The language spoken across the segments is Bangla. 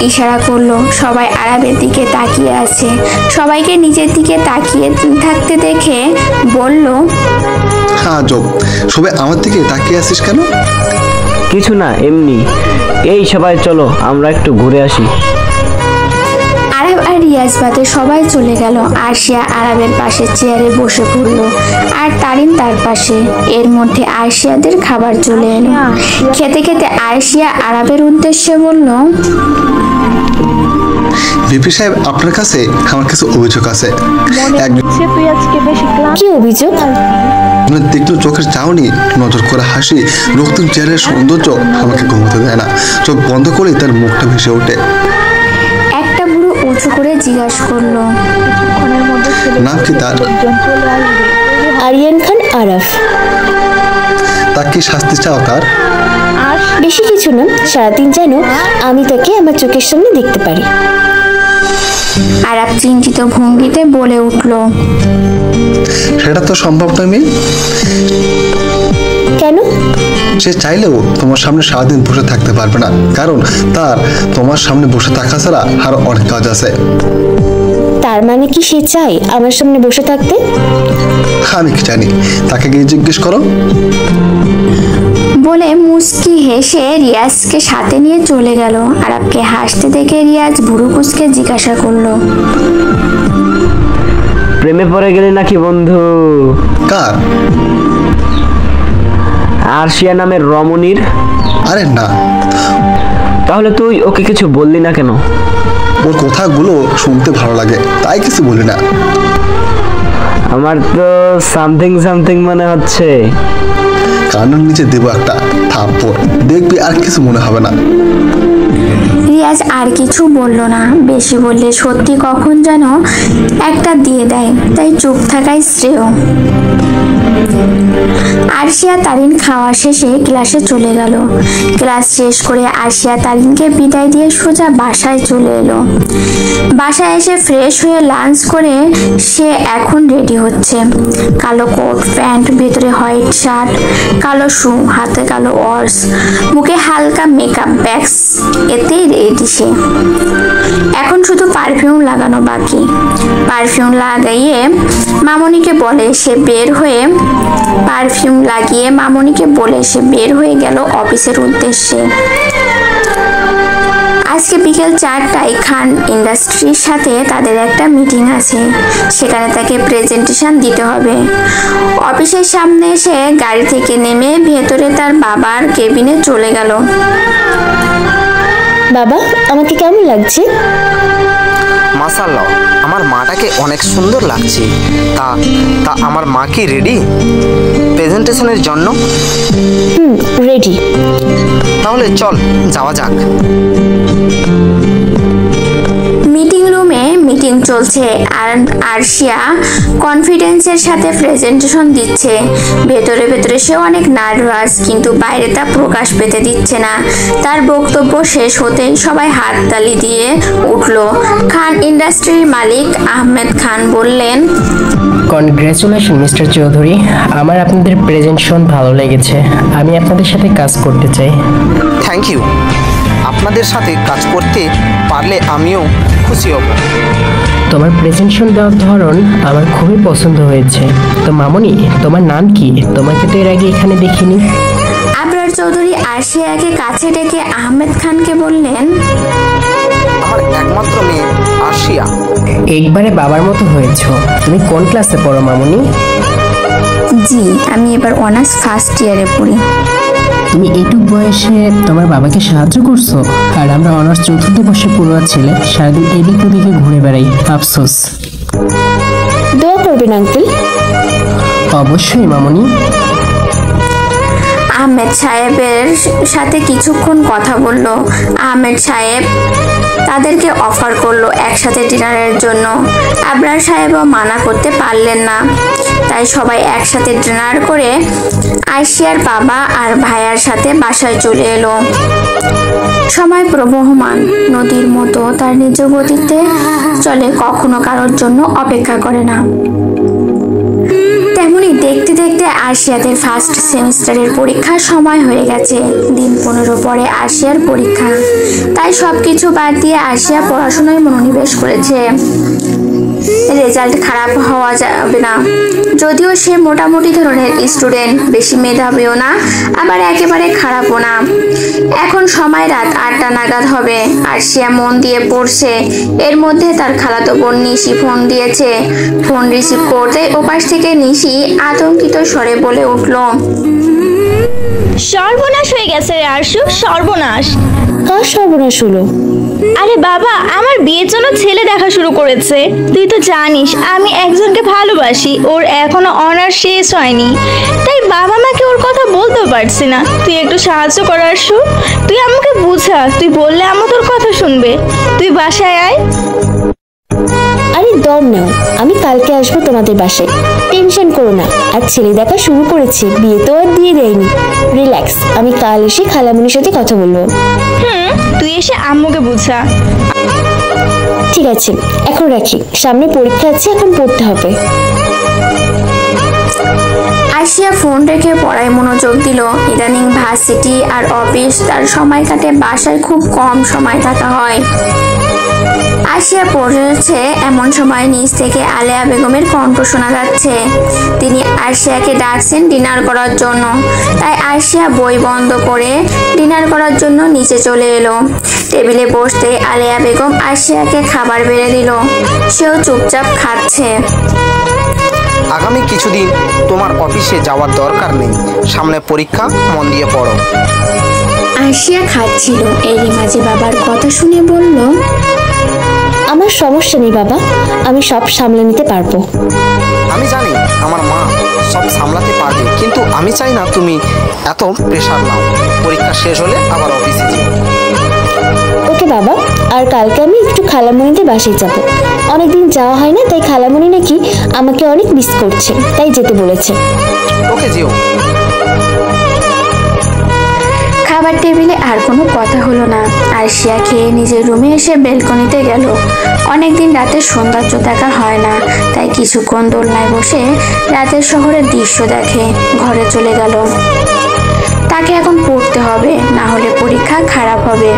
ইশারা করলো। সবাই আরাবের দিকে তাকিয়ে আছে। সবাইকে নিজের দিকে তাকিয়ে থাকতে দেখে বলল, হ্যাঁ জব, সবাই আমার দিকে তাকিয়ে আছিস কেন? কিছু না, এমনি। এই সবাই চলো আমরা একটু ঘুরে আসি। আরাব আর রিয়াজ বাদে সবাই চলে গেল। আরশিয়া আরাবের পাশে চেয়ারে বসে পড়ল আর তারিন তার পাশে। এর মধ্যে আরশিয়াদের খাবার চলে এলো। খেতে খেতে আরশিয়া আরাবের উদ্দেশ্যে বলল, ভিপি সাহেব, আপনার কাছে আমার কিছু অভিযোগ আছে। কি অভিযোগ? আপনার দেখলো চোখের চাউনি, নজর করে হাসি, রক্তিম চেহারের সৌন্দর্য আমাকে ঘুমোতে দেয় না। চোখ বন্ধ করে তার মুখটা ভেসে ওঠে। একটা বুড়ো উঁচু করে জিজ্ঞাসা করলো, নাম কি তার? আরিয়ান খান আরাফ। তা কি শাস্তি চাও তার? বেশি কিছু না, সারাদিন যেন আমি তাকে আমার চোখের সামনে দেখতে পারি। আরাব চিন্তিত ভঙ্গিতে বলে উঠল, সেটা তো সম্ভব নয় মেয়ে। কেন? সে চাইলেও তোমার সামনে সারাদিন বসে থাকতে পারবে না, কারণ তার তোমার সামনে বসে থাকা ছাড়া আরো অনেক কাজ আছে। তার মানে কি সে চায় আমার সামনে বসে থাকতে? আমি কি জানি, তাকে গিয়ে জিজ্ঞেস করো। বলে মুস্কি হেসে রিয়াজকে সাথে নিয়ে চলে গেল। আরাবকে হাসতে দেখে রিয়াজ ভুরু কুঁচকে জিজ্ঞাসা করলো, প্রেমে পড়ে গেলি নাকি বন্ধু? কার? আরশিয়া নামের রমণীর। আরে না। তাহলে তুই ওকে কিছু বললি না কেন? ওর কথাগুলো শুনতে ভালো লাগে, তাই কিছু বলি না। আমার তো সামথিং সামথিং মনে হচ্ছে। কানের নিচে দেবো একটা থাপ্পড়, দেখবি আর কিছু মনে হবে না। রিয়াজ আর কিছু বলল না। বেশি বললে সত্যি কখন যেন একটা দিয়ে দেয়, তাই চুপ থাকাই শ্রেয়। আরশিয়া তারিন খাওয়া শেষে ক্লাসে চলে গেল। ক্লাস শেষ করে আরশিয়া তারিনকে বিদায় দিয়ে সোজা বাসায় চলে এলো। বাসায় এসে ফ্রেশ হয়ে লাঞ্চ করে সে এখন রেডি হচ্ছে। কালো কোট প্যান্ট, ভেতরে হোয়াইট শার্ট, কালো শু, হাতে কালো ওয়ার্স, মুখে হালকা মেকআপ, ব্যাগস, এতেই রেডি সে। এখন শুধু পারফিউম লাগানো বাকি। পারফিউম লাগিয়ে মামনিকে বলে সে বের হয়ে গেল অফিসের উদ্দেশ্যে। আজকে বিকেল 4টায় খান ইন্ডাস্ট্রির সাথে তাদের একটা মিটিং আছে। সেখানে তাকে প্রেজেন্টেশন দিতে হবে। অফিসের সামনে এসে গাড়ি থেকে নেমে ভেতরে তার বাবার কেবিনে চলে গেল। বাবা, আমাকে কেমন লাগছে? মাশাআল্লাহ, আমার মাটাকে অনেক সুন্দর লাগছে। তা আমার মা কি রেডি প্রেজেন্টেশনের জন্য? রেডি। তাহলে চল যাওয়া যাক। মিটিং রুমে মিটিং চলছে আর আরশিয়া কনফিডেন্সের সাথে প্রেজেন্টেশন দিচ্ছে। ভেতরে ভেতরে সে অনেক নার্ভাস, কিন্তু বাইরে তা প্রকাশ পেতে দিচ্ছে না। তার বক্তব্য শেষ হতেই সবাই হাততালি দিয়ে উঠল। খান ইন্ডাস্ট্রির মালিক আহমেদ খান বললেন, কনগ্রেচুলেশন মিস্টার চৌধুরী, আমার আপনাদের প্রেজেন্টেশন ভালো লেগেছে। আমি আপনাদের সাথে কাজ করতে চাই। Thank you. আপনাদের সাথে কাজ করতে পারলে আমিও খুশি হব। তোমার প্রেজেন্টেশন দেওয়ার ধরন আমার খুবই পছন্দ হয়েছে। তো মামনি, তোমার নাম কি? তোমাকে তো এর আগে এখানে দেখিনি। আবরার চৌধুরী আরশিয়াকে কাছে ডেকে আহমেদ খানকে বললেন, আমার একমাত্র মেয়ে আরশিয়া। একবারে বাবার মতো হয়েছো। তুমি কোন ক্লাসে পড়ো মামনি? জি, আমি এবার অনার্স ফার্স্ট ইয়ারে পড়ি। তুমি এইটুক বয়সে তোমার বাবাকে সাহায্য করছো, আর আমরা অনার্স চতুর্থ বর্ষে পড়ুয়া ছেলে সারাদিন এদিক ওদিকে ঘুরে বেড়াই। আফসোস। দোয়া করবেন আঙ্কেল। অবশ্যই মামনি। আহমেদ সাহেবের সাথে কিছুক্ষণ কথা বলল। আহমেদ সাহেব তাদেরকে অফার করলো একসাথে ডিনারের জন্য। আবরার সাহেবও মানা করতে পারলেন না, তাই সবাই একসাথে ডিনার করে আরশিয়ার বাবা আর ভাইয়ার সাথে বাসায় চলে এলো। সময় প্রবহমান নদীর মতো তার নিজ গতিতে চলে, কখনো কারোর জন্য অপেক্ষা করে না। তেমনি দেখতে দেখতে আরশিয়াদের ফার্স্ট সেমিস্টারের পরীক্ষার সময় হয়ে গেছে। দিন 15 পরে আরশিয়ার পরীক্ষা, তাই সবকিছু বাদ দিয়ে আরশিয়া পড়াশোনায় মনোনিবেশ করেছে। রেজাল্ট খারাপ হওয়া যাবে না, যদিও সে মোটামুটি ধরনের স্টুডেন্ট, বেশি মেধাবীও না আবার একেবারে খারাপও না। এখন সময় রাত 8টা নাগাদ হবে। আরশিয়া মন দিয়ে পড়ছে। এর মধ্যে তার খালাতো বোন নিশি ফোন দিয়েছে। ফোন রিসিভ করতে ওপাশ থেকে নিশি আতঙ্কিত স্বরে বলে উঠল, সর্বনাশ হয়ে গেছে রে আরশু, সর্বনাশ। কার সর্বনাশ হলো? আরে বাবা, আমার বিয়ের জন্য ছেলে দেখা শুরু করেছে। তুই তো জানিস আমি একজনকে ভালোবাসি, ওর এখনো অনার্স শেষ হয়নি, তাই বাবা মাকে ওর কথা বলতেও পারছি না। তুই একটু সাহায্য কর আরশু, তুই আমাকে বুঝা। তুই বললে আম্মু তোর কথা শুনবে। তুই বাসায় আয়। আরে দম নাও, আমি কালকে আসবো তোমাদের বাসায়, টেনশন করো না। আর ছেলে দেখা শুরু করেছে, বিয়ে তো আর দিয়ে দেয়নি। রিল্যাক্স, আমি কাল এসে খালামণির সাথে কথা বলবো। তুই এসে আম্মুকে বুঝা। ঠিক আছে, এখন রাখি, সামনে পরীক্ষা আছে, এখন পড়তে হবে। আরশিয়া ফোন রেখে পড়ায় মনোযোগ দিল। ইদানিং ভার্সিটি আর অফিস তার সময় কাটে, বাসায় খুব কম সময় থাকা হয়। আরশিয়া পড়েছে এমন সময় নিচ থেকে আলেয়া বেগমের কণ্ঠ শোনা যাচ্ছে। তিনি আরশিয়াকে ডাকছেন ডিনার করার জন্য, তাই আরশিয়া বই বন্ধ করে ডিনার করার জন্য নিচে চলে এলো। টেবিলে বসতে আলেয়া বেগম আরশিয়াকে খাবার বেড়ে দিল। সেও চুপচাপ খাচ্ছে। আগামী কিছুদিন তোমার অফিসে যাওয়ার দরকার নেই, সামনে পরীক্ষা, মন দিয়ে পড়ো। আরশিয়া খাচ্ছিল, এরই মাঝে বাবার কথা শুনে বলল, আমার সমস্যা নেই বাবা, আমি সব সামলে নিতে পারবো। আমি জানি আমার মা সব সামলাতে পারবে, কিন্তু আমি চাই না তুমি এত প্রেশার নাও। পরীক্ষা শেষ হলে আবার অফিসে যেও। ওকে বাবা, আর কালকে আমি একটু খালামণিদের বাসায় যাব। অনেকদিন যাওয়া হয় না, তাই খালামণি নাকি আমাকে অনেক মিস করছে, তাই যেতে বলেছে। ওকে যেও। খাবার টেবিলে আর কোনো কথা হলো না। আরশিয়া খেয়ে নিজের রুমে এসে বেলকনিতে গেল। অনেকদিন রাতের সৌন্দর্য দেখা হয় না, তাই কিছুক্ষণ দোলনায় বসে রাতের শহরের দৃশ্য দেখে ঘরে চলে গেল। তাকে এখন পড়তে হবে, না হলে পরীক্ষা খারাপ হবে।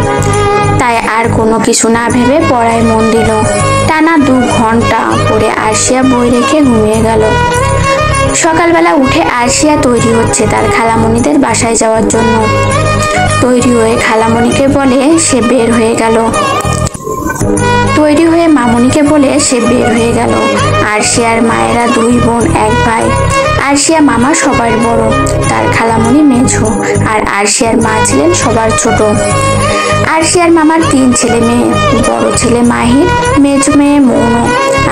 তাই আর কোনো কিছু না ভেবে পড়ায় মন দিল। টানা 2 ঘন্টা পড়ে আরশিয়া বই রেখে ঘুমিয়ে গেল। সকালবেলা উঠে আরশিয়া তৈরি হচ্ছে তার খালামণিদের বাসায় যাওয়ার জন্য। তৈরি হয়ে খালামণিকে বলে সে বের হয়ে গেল। তৈরি হয়ে মামনিকে বলে সে বের হয়ে গেল। আরশিয়ার মায়েরা 2 বোন 1 ভাই। আরশিয়া মামা সবার বড়, তার খালামণি মেঝো, আর আরশিয়ার মা ছিলেন সবার ছোট। আরশিয়ার মামার 3 ছেলে মেয়ে, বড় ছেলে মাহির, মেঝো মেয়ে মৌন,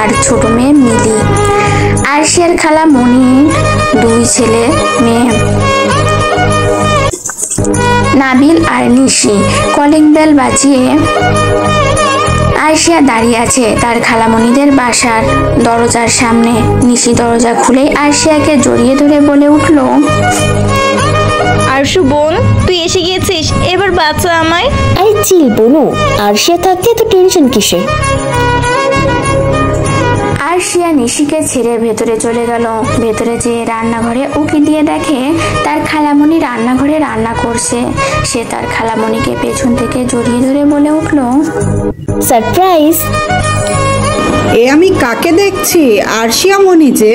আর ছোট মেয়ে মিলি। আরশিয়ার খালামণির 2 ছেলে মেয়ে, নাবিল আর নিশি। কলিং বেল বাজিয়ে আরশিয়া দাঁড়িয়ে আছে তার খালামণিদের বাসার দরজার সামনে। নিশি দরজা খুলেই আরশিয়াকে জড়িয়ে ধরে বলে উঠল, আরশু বোন, তুই এসে গেছিস, এবার বাঁচা আমায়। আরে চিল বোনু, আরশিয়া থাকতে এত টেনশন কিসের? আরশিয়া নিশিকে ছেড়ে ভেতরে চলে গেল। ভেতরে যেয়ে রান্নাঘরে উকি দিয়ে দেখে তার খালামণি রান্নাঘরে রান্না করছে। সে তার খালামণিকে পেছন থেকে জড়িয়ে ধরে বলে উঠল, সারপ্রাইজ। এ আমি কাকে দেখছি? আরশিয়া মনি যে।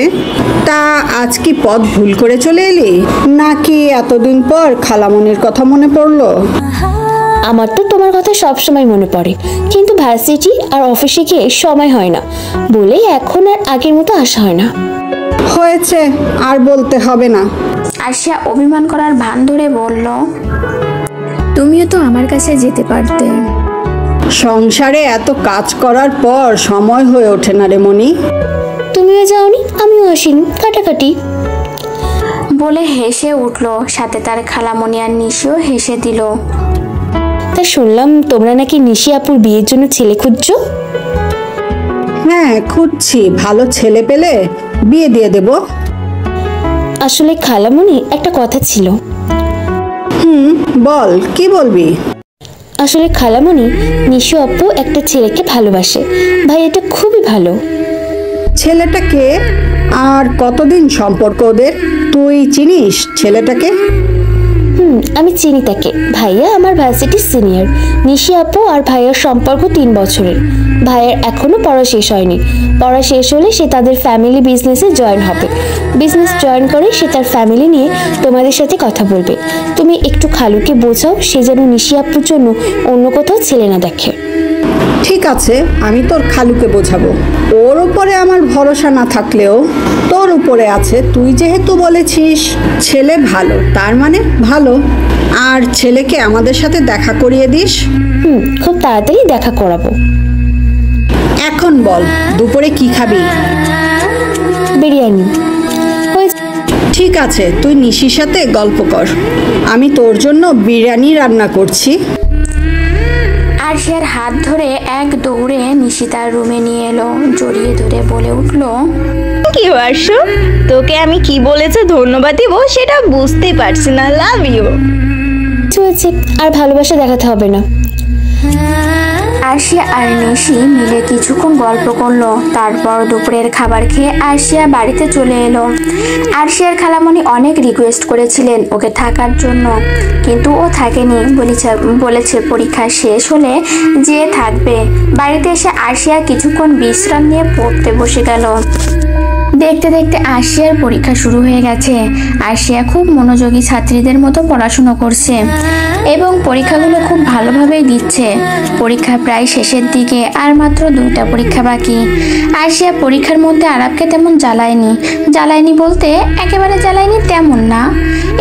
তা আজ কি পথ ভুল করে চলে এলি, নাকি এতদিন পর খালামণির কথা মনে পড়লো? আমার তো তোমার কথা সব সময় মনে পড়ে, কিন্তু ভার্সিটি আর অফিসে গিয়ে সময় হয় না বলে এখন আর আগের মতো আসা হয় না। হয়েছে, আর বলতে হবে না। আরশিয়া অভিমান করার ভান ধরে বলল, তুমিও তো আমার কাছে যেতে পারতে। সংসারে এত কাজ করার পর সময় হয়ে ওঠে না রে মনি। তুমিও যাওনি, আমিও আসিনি, কাটাকাটি। বলে হেসে উঠল। সাথে তার খালামণি আর নিশিও হেসে দিল। তা শুনলাম তোমরা নাকি নিশি আপুর বিয়ের জন্য ছেলে খুঁজছো? হ্যাঁ, খুঁজছি। ভালো ছেলে পেলে বিয়ে দিয়ে দেব। আসলে খালামণি, একটা কথা ছিল। বল, কি বলবি? আসলে খালামণি, নিশি আপু একটা ছেলেকে ভালোবাসে। ভাই, এটা খুবই ভালো। ছেলেটাকে আর কতদিন সম্পর্ক ওদের? তুই চিনিস ছেলেটাকে? আমি চিনি তাকে। ভাইয়া আমার ভার্সিটির সিনিয়র। নিশি আপু আর ভাইয়ার সম্পর্ক 3 বছরের। ভাইয়ার এখনো পড়া শেষ হয়নি। পড়া শেষ হলে সে তাদের ফ্যামিলি বিজনেসে জয়েন হবে। বিজনেস জয়েন করে সে তার ফ্যামিলি নিয়ে তোমাদের সাথে কথা বলবে। তুমি একটু খালুকে বোঝাও সে যেন নিশি আপুর জন্য অন্য কোথাও ছেলে না দেখে। ঠিক আছে, আমি তোর খালুকে বোঝাবো। ওর উপরে আমার ভরসা না থাকলেও তোর উপরে আছে। তুই যেহেতু বলেছিস ছেলে ভালো, তার মানে ভালো। আর ছেলেকে আমাদের সাথে দেখা করিয়ে দিস। খুব তাড়াতাড়ি দেখা করাবো। এখন বল, দুপুরে কি খাবি? বিরিয়ানি। ঠিক আছে, তুই নিশির সাথে গল্প কর। আমি তোর জন্য বিরিয়ানি রান্না করছি। আরশিয়ার হাত ধরে এক দৌড়ে নিশি তার রুমে নিয়ে এলো। জড়িয়ে ধরে বলে উঠলো, কি হর্ষ, তোকে আমি কি বলেছে ধন্যবাদ দিব সেটা বুঝতে পারছি না। Love you. হয়েছে, আর ভালোবাসা দেখাতে হবে না। আরশিয়া আর নিশি মিলে কিছুক্ষণ গল্প করলো। তারপর দুপুরের খাবার খেয়ে আরশিয়া বাড়িতে চলে এলো। আরশিয়ার খালামণি অনেক রিকোয়েস্ট করেছিলেন ওকে থাকার জন্য, কিন্তু ও থাকেনি। বলেছে পরীক্ষা শেষ হলে যে থাকবে। বাড়িতে এসে আরশিয়া কিছুক্ষণ বিশ্রাম নিয়ে পড়তে বসে গেল। দেখতে দেখতে আরশিয়ার পরীক্ষা শুরু হয়ে গেছে। আরশিয়া খুব মনোযোগী ছাত্রীদের মতো পড়াশুনো করছে এবং পরীক্ষাগুলো খুব ভালোভাবেই দিচ্ছে। পরীক্ষা প্রায় শেষের দিকে, আর মাত্র 2টা পরীক্ষা বাকি। আরশিয়া পরীক্ষার মধ্যে আরাবকে তেমন জ্বালায়নি বলতে একেবারে জ্বালায়নি তেমন না।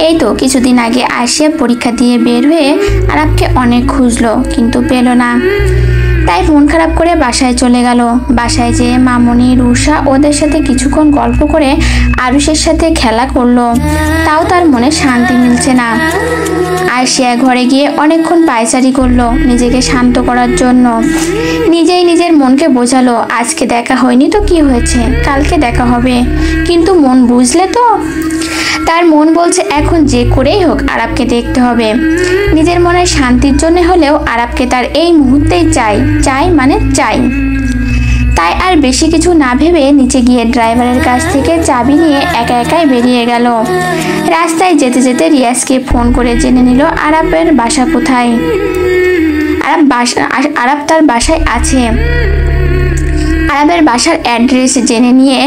এই তো কিছুদিন আগে আরশিয়া পরীক্ষা দিয়ে বের হয়ে আরাবকে অনেক খুঁজলো, কিন্তু পেল না। তাই মন খারাপ করে বাসায় চলে গেল। বাসায় যেয়ে মামনি, রুষা ওদের সাথে কিছুক্ষণ গল্প করে আরুষের সাথে খেলা করলো। তাও তার মনে শান্তি মিলছে না। আরশিয়া ঘরে গিয়ে অনেকক্ষণ পায়চারি করলো নিজেকে শান্ত করার জন্য। নিজেই নিজের মনকে বোঝালো, আজকে দেখা হয়নি তো কি হয়েছে, কালকে দেখা হবে। কিন্তু মন বুঝলে তো? তার মন বলছে এখন যে করেই হোক আরাবকে দেখতে হবে। নিজের মনের শান্তির জন্য হলেও আরাবকে তার এই মুহূর্তেই চাই। তাই আর বেশি কিছু না ভেবে নিচে গিয়ে ড্রাইভারের কাছ থেকে চাবি নিয়ে একা একাই বেরিয়ে গেল। রাস্তায় যেতে যেতে রিয়াজকে ফোন করে জেনে নিল আরাবের বাসা কোথায়। আরাব তার বাসায় আছে। আরাবের বাসার অ্যাড্রেস জেনে নিয়ে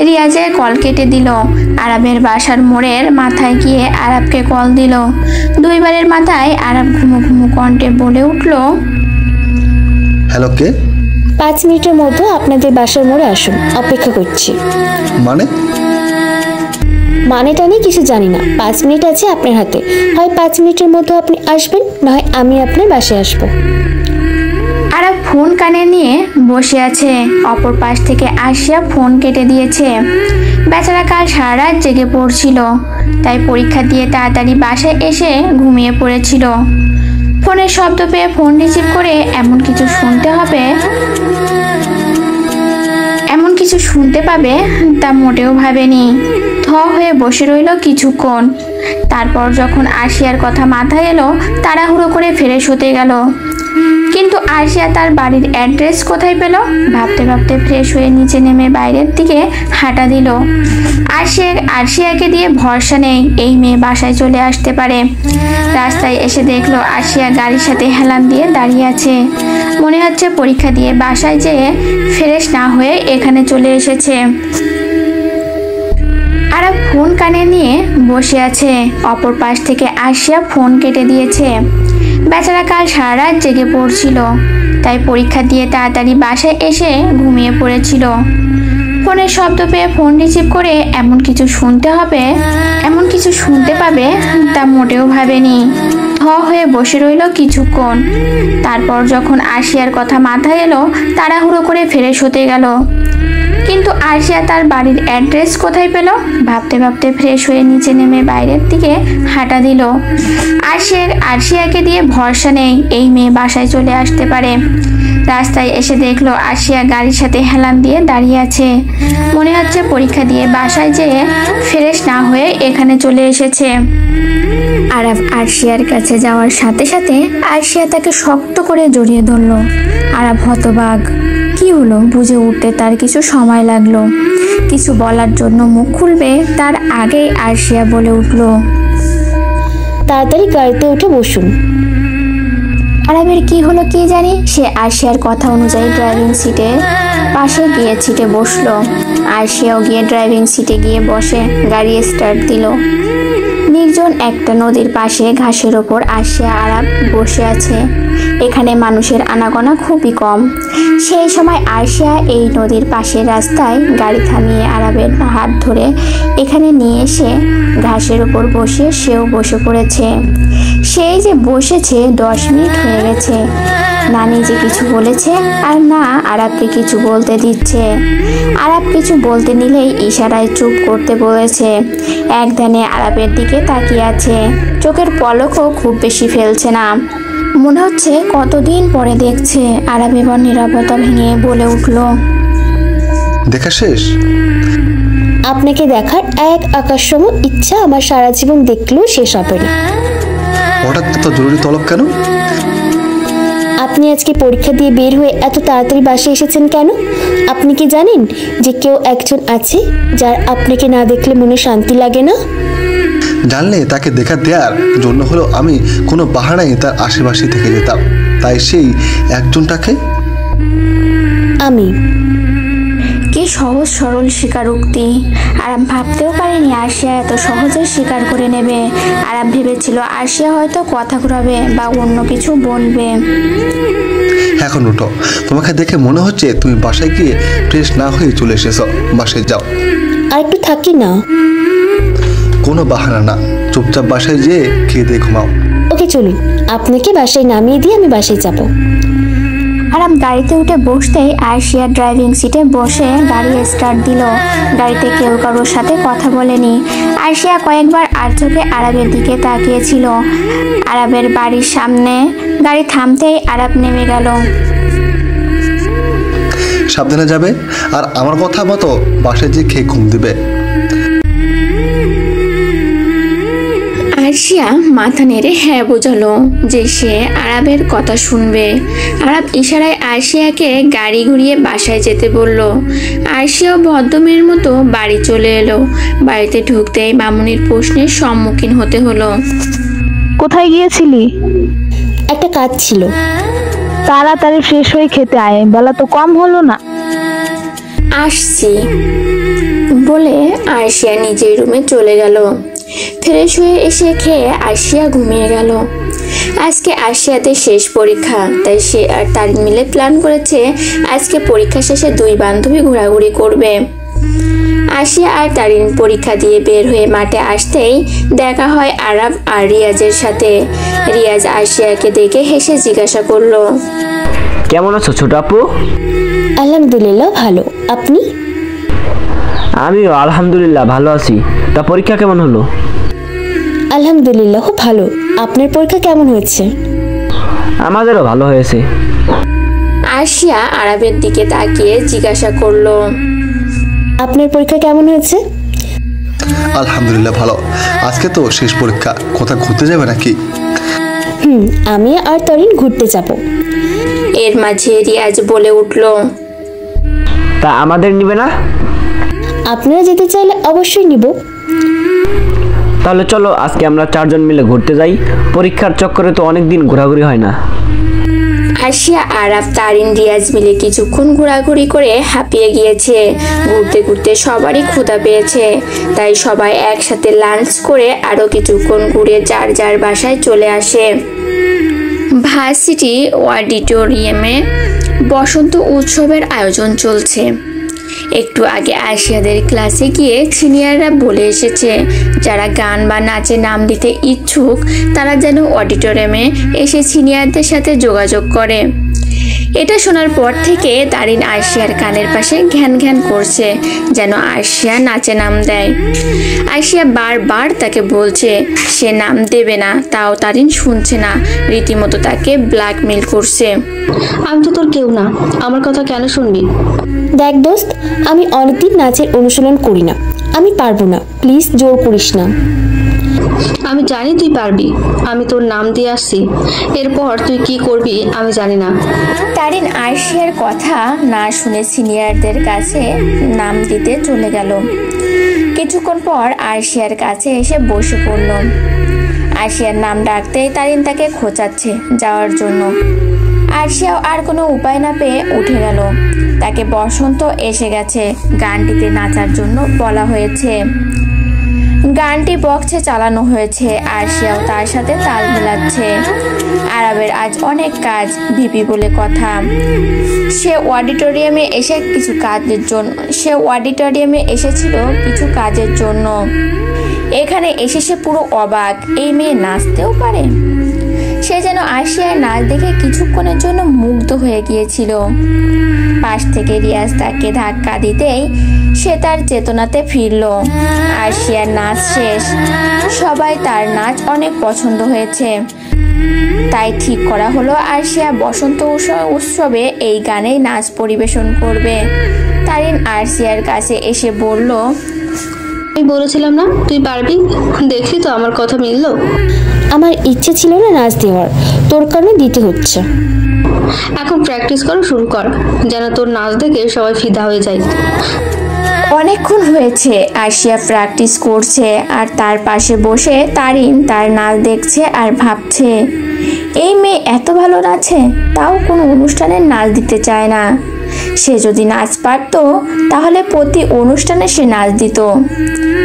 রিয়াজের কল কেটে দিল। আরাবের বাসার মোড়ের মাথায় গিয়ে আরাবকে কল দিল। 2বারের মাথায় আরাব ঘুমো ঘুমো কণ্ঠে বলে উঠল, হ্যালো, কে? 5 মিনিটের মধ্যে আপনাদের বাসার মোড়ে আসুন, অপেক্ষা করছি। মানেটা নিয়ে কিছু জানি না। 5 মিনিট আছে আপনার হাতে। হয় 5 মিনিটের মধ্যে আপনি আসবেন, নয় আমি আপনার বাসায় আসবো। আরাব ফোন কানে নিয়ে বসে আছে। অপর পাশ থেকে আরশিয়া ফোন কেটে দিয়েছে। বেচারা কাল সারা রাত জেগে পড়ছিল, তাই পরীক্ষা দিয়ে তাড়াতাড়ি বাসায় এসে ঘুমিয়ে পড়েছিল। ফোনের শব্দ পেয়ে ফোন রিসিভ করে এমন কিছু শুনতে পাবে তা মোটেও ভাবেনি। থ হয়ে বসে রইল কিছুক্ষণ। তারপর যখন আরশিয়ার কথা মাথায় এলো, তাড়াহুড়ো করে ফ্রেশ হতে গেল। কিন্তু আরশিয়া তার বাড়ির অ্যাড্রেস কোথায় পেল? ভাবতে ভাবতে ফ্রেশ হয়ে নিচে নেমে বাইরের দিকে হাঁটা দিল। আরশিয়াকে দিয়ে ভরসা নেই এই মেয়ে বাসায় চলে আসতে পারে। রাস্তায় এসে দেখলো আরশিয়া গাড়ির সাথে হেলান দিয়ে দাঁড়িয়ে আছে। মনে হচ্ছে পরীক্ষা দিয়ে বাসায় যেয়ে ফ্রেশ না হয়ে এখানে চলে এসেছে। আরাব ফোন কানে নিয়ে বসে আছে। অপর পাশ থেকে আরশিয়া ফোন কেটে দিয়েছে। বেচারা কাল সারা রাত জেগে পড়ছিল, তাই পরীক্ষা দিয়ে তাড়াতাড়ি বাসায় এসে ঘুমিয়ে পড়েছিল। ফোনের শব্দ পেয়ে ফোন রিসিভ করে এমন কিছু শুনতে পাবে তা মোটেও ভাবেনি। থ হয়ে বসে রইল কিছুক্ষণ। তারপর যখন আরশিয়ার কথা মাথায় এলো, তাড়াহুড়ো করে ফ্রেশ হতে গেল। কিন্তু আরশিয়া তার বাড়ির অ্যাড্রেস কোথায় পেল? ভাবতে ভাবতে ফ্রেশ হয়ে নিচে নেমে বাইরের দিকে হাঁটা দিল। আরশিয়াকে দিয়ে ভরসা নেই এই মেয়ে বাসায় চলে আসতে পারে। রাস্তায় এসে দেখলো আরশিয়া গাড়ির সাথে হেলান দিয়ে দাঁড়িয়ে আছে। মনে হচ্ছে পরীক্ষা দিয়ে বাসায় যেয়ে ফ্রেশ না হয়ে এখানে চলে এসেছে। আরাব আরশিয়ার কাছে যাওয়ার সাথে সাথে আরশিয়া তাকে শক্ত করে জড়িয়ে ধরলো। আরাব হতবাক, কি হলো বুঝে উঠতে তার কিছু সময় লাগলো। কিছু বলার জন্য মুখ খুলবে তার আগেই আরশিয়া বলে উঠলো, তাড়াতাড়ি গাড়িতে উঠে বসুন। আরাবের কি হলো কি জানি, সে আরশিয়ার কথা অনুযায়ী ড্রাইভিং সিটের পাশে গিয়ে সিটে বসলো। আরশিয়াও গিয়ে ড্রাইভিং সিটে গিয়ে বসে গাড়ি স্টার্ট দিল। নির্জন একটা নদীর পাশে ঘাসের ওপর আরশিয়া আরাব বসে আছে। এখানে মানুষের আনাগোনা খুবই কম। সেই সময় আরশিয়া এই নদীর পাশের রাস্তায় গাড়ি থামিয়ে আরাবের হাত ধরে এখানে নিয়ে এসে ঘাসের ওপর বসে সেও বসে পড়েছে। সেই যে বসেছে 10 মিনিট হয়ে গেছে, না নিজে কিছু বলেছে আর না আরাবকে কিছু বলতে দিচ্ছে। আরাব কিছু বলতে নিলেই ইশারায় চুপ করতে বলেছে। এক ধ্যানে আরাবের দিকে তাকিয়ে আছে, চোখের পলকও খুব বেশি ফেলছে না। মনে হচ্ছে কতদিন পরে দেখছে। আরাব এবার নীরবতা ভেঙে বলে উঠল, দেখা শেষ? আপনাকে দেখার এক আকাশসম ইচ্ছা আমার সারা জীবন দেখলেও শেষ হবে না। হঠাৎ এত জরুরি তলব কেন? আপনি আজকে পরীক্ষা দিয়ে বের হয়ে এত তাড়াতাড়ি বাসায় এসেছেন কেন? আপনি কি জানেন যে কেউ একজন আছে যার আপনাকে না দেখলে মনে শান্তি লাগে না? জানলে তাকে দেখা দেওয়ার জন্য হলো আমি কোনো বাহানায় তার আশেপাশে থেকে যেতাম। তাই সেই একজনটাকে আমি। কি সহজ সরল স্বীকারোক্তি। আরাব ভাবতেও পারেনি আরশিয়া এত সহজে স্বীকার করে নেবে। আরাব ভেবেছিল আরশিয়া হয়তো কথা ঘুরাবে বা অন্য কিছু বলবে। এখন উঠো, তোমাকে দেখে মনে হচ্ছে তুমি বাসায় গিয়ে ফ্রেশ না হয়ে চলে এসেছো। বাসায় যাও। আর একটু থাকি না। কোনো বাহানা না, চুপচাপ বাসায় যেয়ে খেয়ে দিয়ে ঘুমাও। ওকে চলুন, আপনাকে বাসায় নামিয়ে দিয়ে আমি বাসায় যাব। আরাব গাড়িতে উঠে বসতেই আরশিয়া ড্রাইভিং সিটে বসে গাড়ি স্টার্ট দিল। গাড়িতে কেউ কারোর সাথে কথা বলেনি। আরশিয়া কয়েকবার আর চোখে আরাবের দিকে তাকিয়েছিল। আরাবের বাড়ির সামনে গাড়ি থামতেই আরাব নেমে গেল। সাবধানে যাবে আর আমার কথা মতো বাসায় যেয়ে খেয়ে ঘুম দিবে। আরশিয়া মাথা নেড়ে হ্যাঁ বোঝালো যে সে আরাবের কথা শুনবে। আরাব ইশারায় আরশিয়াকে গাড়ি ঘুরিয়ে বাসায় যেতে বলল। আরশিয়াও ভদ্রমেয়ের মতো বাড়ি চলে এলো। বাড়িতে ঢুকতেই মামুনির প্রশ্নের সম্মুখীন হতে হলো। কোথায় গিয়েছিলি? একটা কাজ ছিল। তাড়াতাড়ি ফ্রেশ হয়ে খেতে আয়, বেলা তো কম হলো না। আসছি বলে আরশিয়া নিজের রুমে চলে গেল। ফ্রেশ হয়ে এসে খেয়ে আরশিয়া ঘুমিয়ে গেল। আজকে আরশিয়াদের শেষ পরীক্ষা, তাই সে আর তারিন মিলে প্ল্যান করেছে আজকে পরীক্ষা শেষে দুই বান্ধবী ঘোরাঘুরি করবে। আরশিয়া আর তারিন পরীক্ষা দিয়ে বের হয়ে মাঠে আসতেই দেখা হয় আরাব আর রিয়াজের সাথে। রিয়াজ আরশিয়াকে দেখে হেসে জিজ্ঞাসা করলো, কেমন আছো ছোট আপু? আলহামদুলিল্লাহ ভালো, আপনি? আমিও আলহামদুলিল্লাহ ভালো আছি। তা পরীক্ষা কেমন হলো? আলহামদুলিল্লাহ ভালো। আপনার পরীক্ষা কেমন হয়েছে? আমাদেরও ভালো হয়েছে। আরশিয়া আরাবের দিকে তাকিয়ে জিজ্ঞাসা করলো, আপনার পরীক্ষা কেমন হয়েছে? আলহামদুলিল্লাহ ভালো। আজকে তো শেষ পরীক্ষা, কোথাও ঘুরতে যাবে নাকি? আমি আর তরিন ঘুরতে যাব। এর মাঝে রিয়াজ বলে উঠল, তা আমাদের নিবে না? আপনারা যেতে চাইলে অবশ্যই নিব। তাহলে চলো আজকে আমরা 4 জন মিলে ঘুরতে যাই। পরীক্ষার চক্করে তো অনেক দিন ঘোরাঘুরি হয় না। আরশিয়া আরাব তারিন রিয়াজ মিলে কিছুক্ষণ ঘোরাঘুরি করে হাঁপিয়ে গিয়েছে। ঘুরতে ঘুরতে সবারই ক্ষুধা পেয়েছে, তাই সবাই একসাথে লাঞ্চ করে আরো কিছুক্ষণ ঘুরে যার যার বাসায় চলে আসে। ভার্সিটি অডিটোরিয়ামে বসন্ত উৎসবের আয়োজন চলছে। একটু আগে আরশিয়াদের ক্লাসে গিয়ে সিনিয়ররা বলে এসেছে যারা গান বা নাচে নাম দিতে ইচ্ছুক তারা যেন অডিটোরিয়ামে এসে সিনিয়রদের সাথে যোগাযোগ করে। এটা শোনার পর থেকে তারিন আরশিয়ার কানের পাশে ঘ্যান ঘ্যান করছে, যেন আরশিয়া নাচে নাম দেয়। আরশিয়া বারবার তাকে বলছে সে নাম দেবে না, তাও তারিন শুনছে না, রীতিমতো তাকে ব্ল্যাকমেল করছে। আমি তো তোর কেউ না, আমার কথা কেন শুনবি? দেখ দোস্ত, আমি অনেকদিন নাচের অনুশীলন করি না, আমি পারবো না, প্লিজ জোর করিস না। আমি জানি তুই পারবি, আমি তোর নাম দিয়ে আসছি, এরপর তুই কি করবি আমি জানি না। তারিন আরশিয়ার কথা না শুনে সিনিয়রদের কাছে নাম দিতে চলে গেল। কিছুক্ষণ পর আরশিয়ার কাছে এসে বসে পড়ল। আরশিয়ার নাম ডাকতেই তারিন তাকে খোঁচাচ্ছে যাওয়ার জন্য। আরশিয়াও আর কোনো উপায় না পেয়ে উঠে গেল। তাকে বসন্ত এসে গেছে, গানটিতে নাচার জন্য বলা হয়েছে। গানটি বক্সে চালানো হয়েছে, আরশিয়াও তার সাথে তাল মেলাচ্ছে। আরাবের আজ অনেক কাজ, ভিপি বলে কথা। সে অডিটোরিয়ামে এসেছিল কিছু কাজের জন্য। এখানে এসে সে পুরো অবাক, এই মেয়ে নাচতেও পারে। সে যেন আরশিয়ার নাচ দেখে কিছুক্ষণের জন্য মুগ্ধ হয়ে গিয়েছিল। পাশ থেকে রিয়াজ তাকে ধাক্কা দিতেই সে তার চেতনাতে ফিরল। আরশিয়ার নাচ শেষ, সবাই তার নাচ অনেক পছন্দ হয়েছে। তাই ঠিক করা হলো আরশিয়া বসন্ত উৎসবে এই গানেই নাচ পরিবেশন করবে। তারিন আরশিয়ার কাছে এসে বলল, আমি বলেছিলাম না তুই পারবি, দেখলি তো আমার কথা মিলল। আমার ইচ্ছে ছিল না নাচ দেওয়ার, তোর কারণে দিতে হচ্ছে। এখন প্র্যাকটিস করা শুরু কর, যেন তোর নাচ দেখে সবাই ফিদা হয়ে যায়। অনেকক্ষণ হয়েছে আরশিয়া প্র্যাকটিস করছে, আর তার পাশে বসে তারিন তার নাচ দেখছে আর ভাবছে, এই মেয়ে এত ভালো নাচে, তাও কোনো অনুষ্ঠানে নাচ দিতে চায় না। সে যদি নাচ পারত তাহলে প্রতি অনুষ্ঠানে সে নাচ দিত,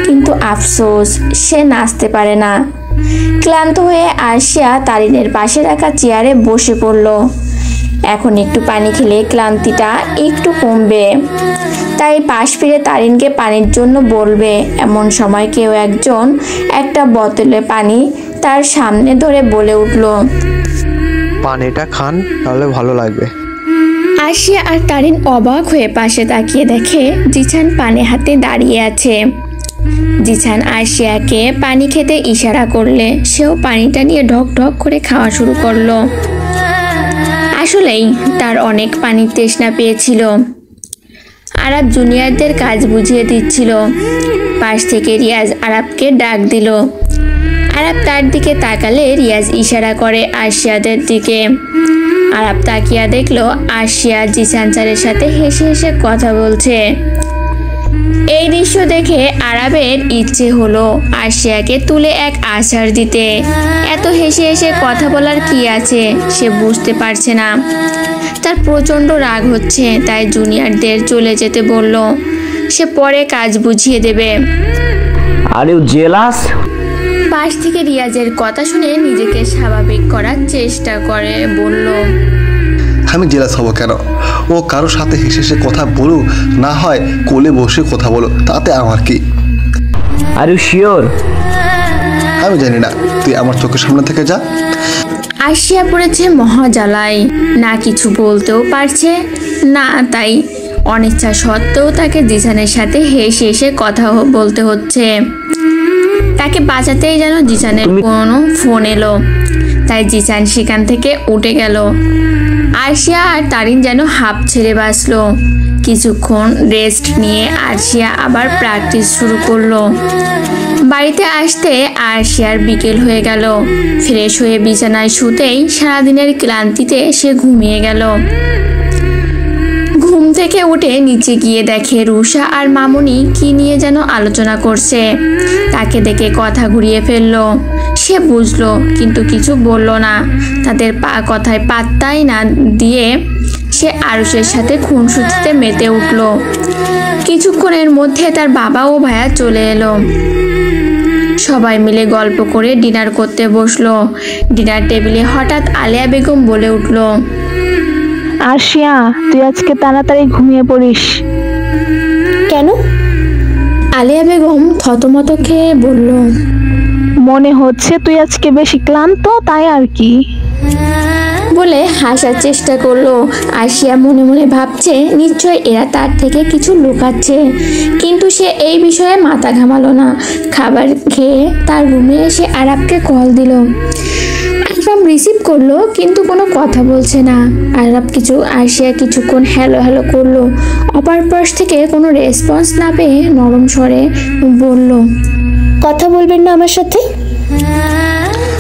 কিন্তু আফসোস সে নাচতে পারে না। ক্লান্ত হয়ে আরশিয়া তারিনের পাশে রাখা চেয়ারে বসে পড়ল। এখন একটু পানি খেলে ক্লান্তিটা একটু কমবে, তাই পাশ ফিরে তারিনকে পানির জন্য বলবে। এমন সময় কেউ একজন একটা বোতলে পানি তার সামনে ধরে বলে উঠল, পানিটা খান, তাহলে ভালো লাগবে। আরশিয়া আর তারিন অবাক হয়ে পাশে তাকিয়ে দেখে জিছান পানি হাতে দাঁড়িয়ে আছে। জিছান আরশিয়াকে পানি খেতে ইশারা করলে সেও পানিটা নিয়ে ঢক ঢক করে খাওয়া শুরু করলো। আসলেই তার অনেক পানির তৃষ্ণা পেয়েছিল। আরাব জুনিয়রদের কাজ বুঝিয়ে দিচ্ছিল। পাশ থেকে রিয়াজ আরাবকে ডাক দিল। আরাব তার দিকে তাকালে রিয়াজ ইশারা করে আরশিয়াদের দিকে। আরাব তাকিয়া দেখলো আরশিয়া জিছান স্যারের সাথে হেসে হেসে কথা বলছে। এই দৃশ্য দেখে আরাবের ইচ্ছে হলো আরশিয়াকে তুলে এক আছাড় দিতে। এত হেসে হেসে কথা বলার কি আছে সে বুঝতে পারছে না। তার প্রচণ্ড রাগ হচ্ছে, তাই জুনিয়রদের চলে যেতে বলল। সে পরে কাজ বুঝিয়ে দেবে। Are you jealous? পাশ থেকে রিয়াজের কথা শুনে নিজেকে স্বাভাবিক করার চেষ্টা করে বলল, আমি জেলাস হব কেন? ও কারোর সাথে হেসে হেসে কথা বলুক, না হয় কোলে বসে কথা বলো, তাতে আমার কি? Are you sure? আমি জানি না, তুই আমার চোখের সামনে থেকে যা। আরশিয়া পড়েছে মহাজালায়, না কিছু বলতেও পারছে না, তাই অনিচ্ছা সত্ত্বেও তাকে জিসানের সাথে হেসে হেসে কথা বলতে হচ্ছে। তাকে বাঁচাতেই যেন জিসানের কোনো ফোন এলো, তাই জিসান সেখান থেকে উঠে গেল। আরশিয়া আর তারিন যেন হাঁপ ছেড়ে বাঁচলো। কিছুক্ষণ রেস্ট নিয়ে আরশিয়া আবার প্র্যাকটিস শুরু করলো। বাড়িতে আসতে আরশিয়ার বিকেল হয়ে গেল। ফ্রেশ হয়ে বিছানায় শুতেই সারাদিনের ক্লান্তিতে সে ঘুমিয়ে গেল। ঘুম থেকে উঠে নিচে গিয়ে দেখে রুষা আর মামুনি কি নিয়ে যেন আলোচনা করছে। তাকে দেখে কথা ঘুরিয়ে ফেললো। সে বুঝলো কিন্তু কিছু বলল না। তাদের কথায় পাত্তাই না দিয়ে সে আরুষের সাথে খুনসুটিতে মেতে উঠল। কিছুক্ষণের মধ্যে তার বাবা ও ভাইয়া চলে এলো। সবাই মিলে গল্প করে ডিনার করতে বসলো। ডিনার টেবিলে হঠাৎ আলিয়া বেগম বলে উঠল, আরশিয়া, তুই আজকে তাড়াতাড়ি ঘুমিয়ে পড়িস। কেন? আলিয়া বেগম থতমত খেয়ে বলল, মনে হচ্ছে তুই আজকে বেশি ক্লান্ত, তাই আর কি। বলে হাসার চেষ্টা করলো। আরশিয়া মনে মনে ভাবছে নিশ্চয় এরা তার থেকে কিছু লুকাচ্ছে, কিন্তু সে এই বিষয়ে মাথা ঘামালো না। খাবার খেয়ে তার রুমে এসে আরাবকে কল দিল। আরব রিসিভ করলো কিন্তু কোনো কথা বলছে না। আরশিয়া কিছুক্ষণ হ্যালো হ্যালো করলো। অপর পাশ থেকে কোনো রেসপন্স না পেয়ে নরম স্বরে বলল, কথা বলবেন না আমার সাথে?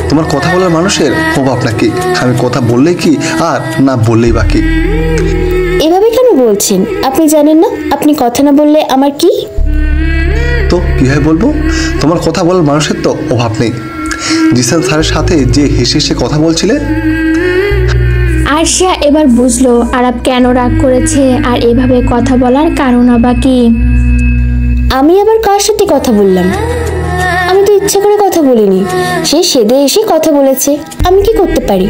তোমার কথা বলার মানুষের অভাব নাকি? আমি কথা বললেই কি আর না বললেই বাকি? এভাবে কেন বলছেন? আপনি জানেন না আপনি কথা না বললে আমার কি? তো কিভাবে বলবো? তোমার কথা বলার মানুষের তো অভাব নেই। জিসান স্যারের সাথে যে হেসে হেসে কথা বলছিলে। আরশিয়া এবার বুঝলো আরব কেন রাগ করেছে আর এভাবে কথা বলার কারণ আবার কি। আমি আবার কার সাথে কথা বললাম? আমি তো ইচ্ছা করে কথা বলিনি, সে সেদে এসে কথা বলেছে। আমি কি করতে পারি?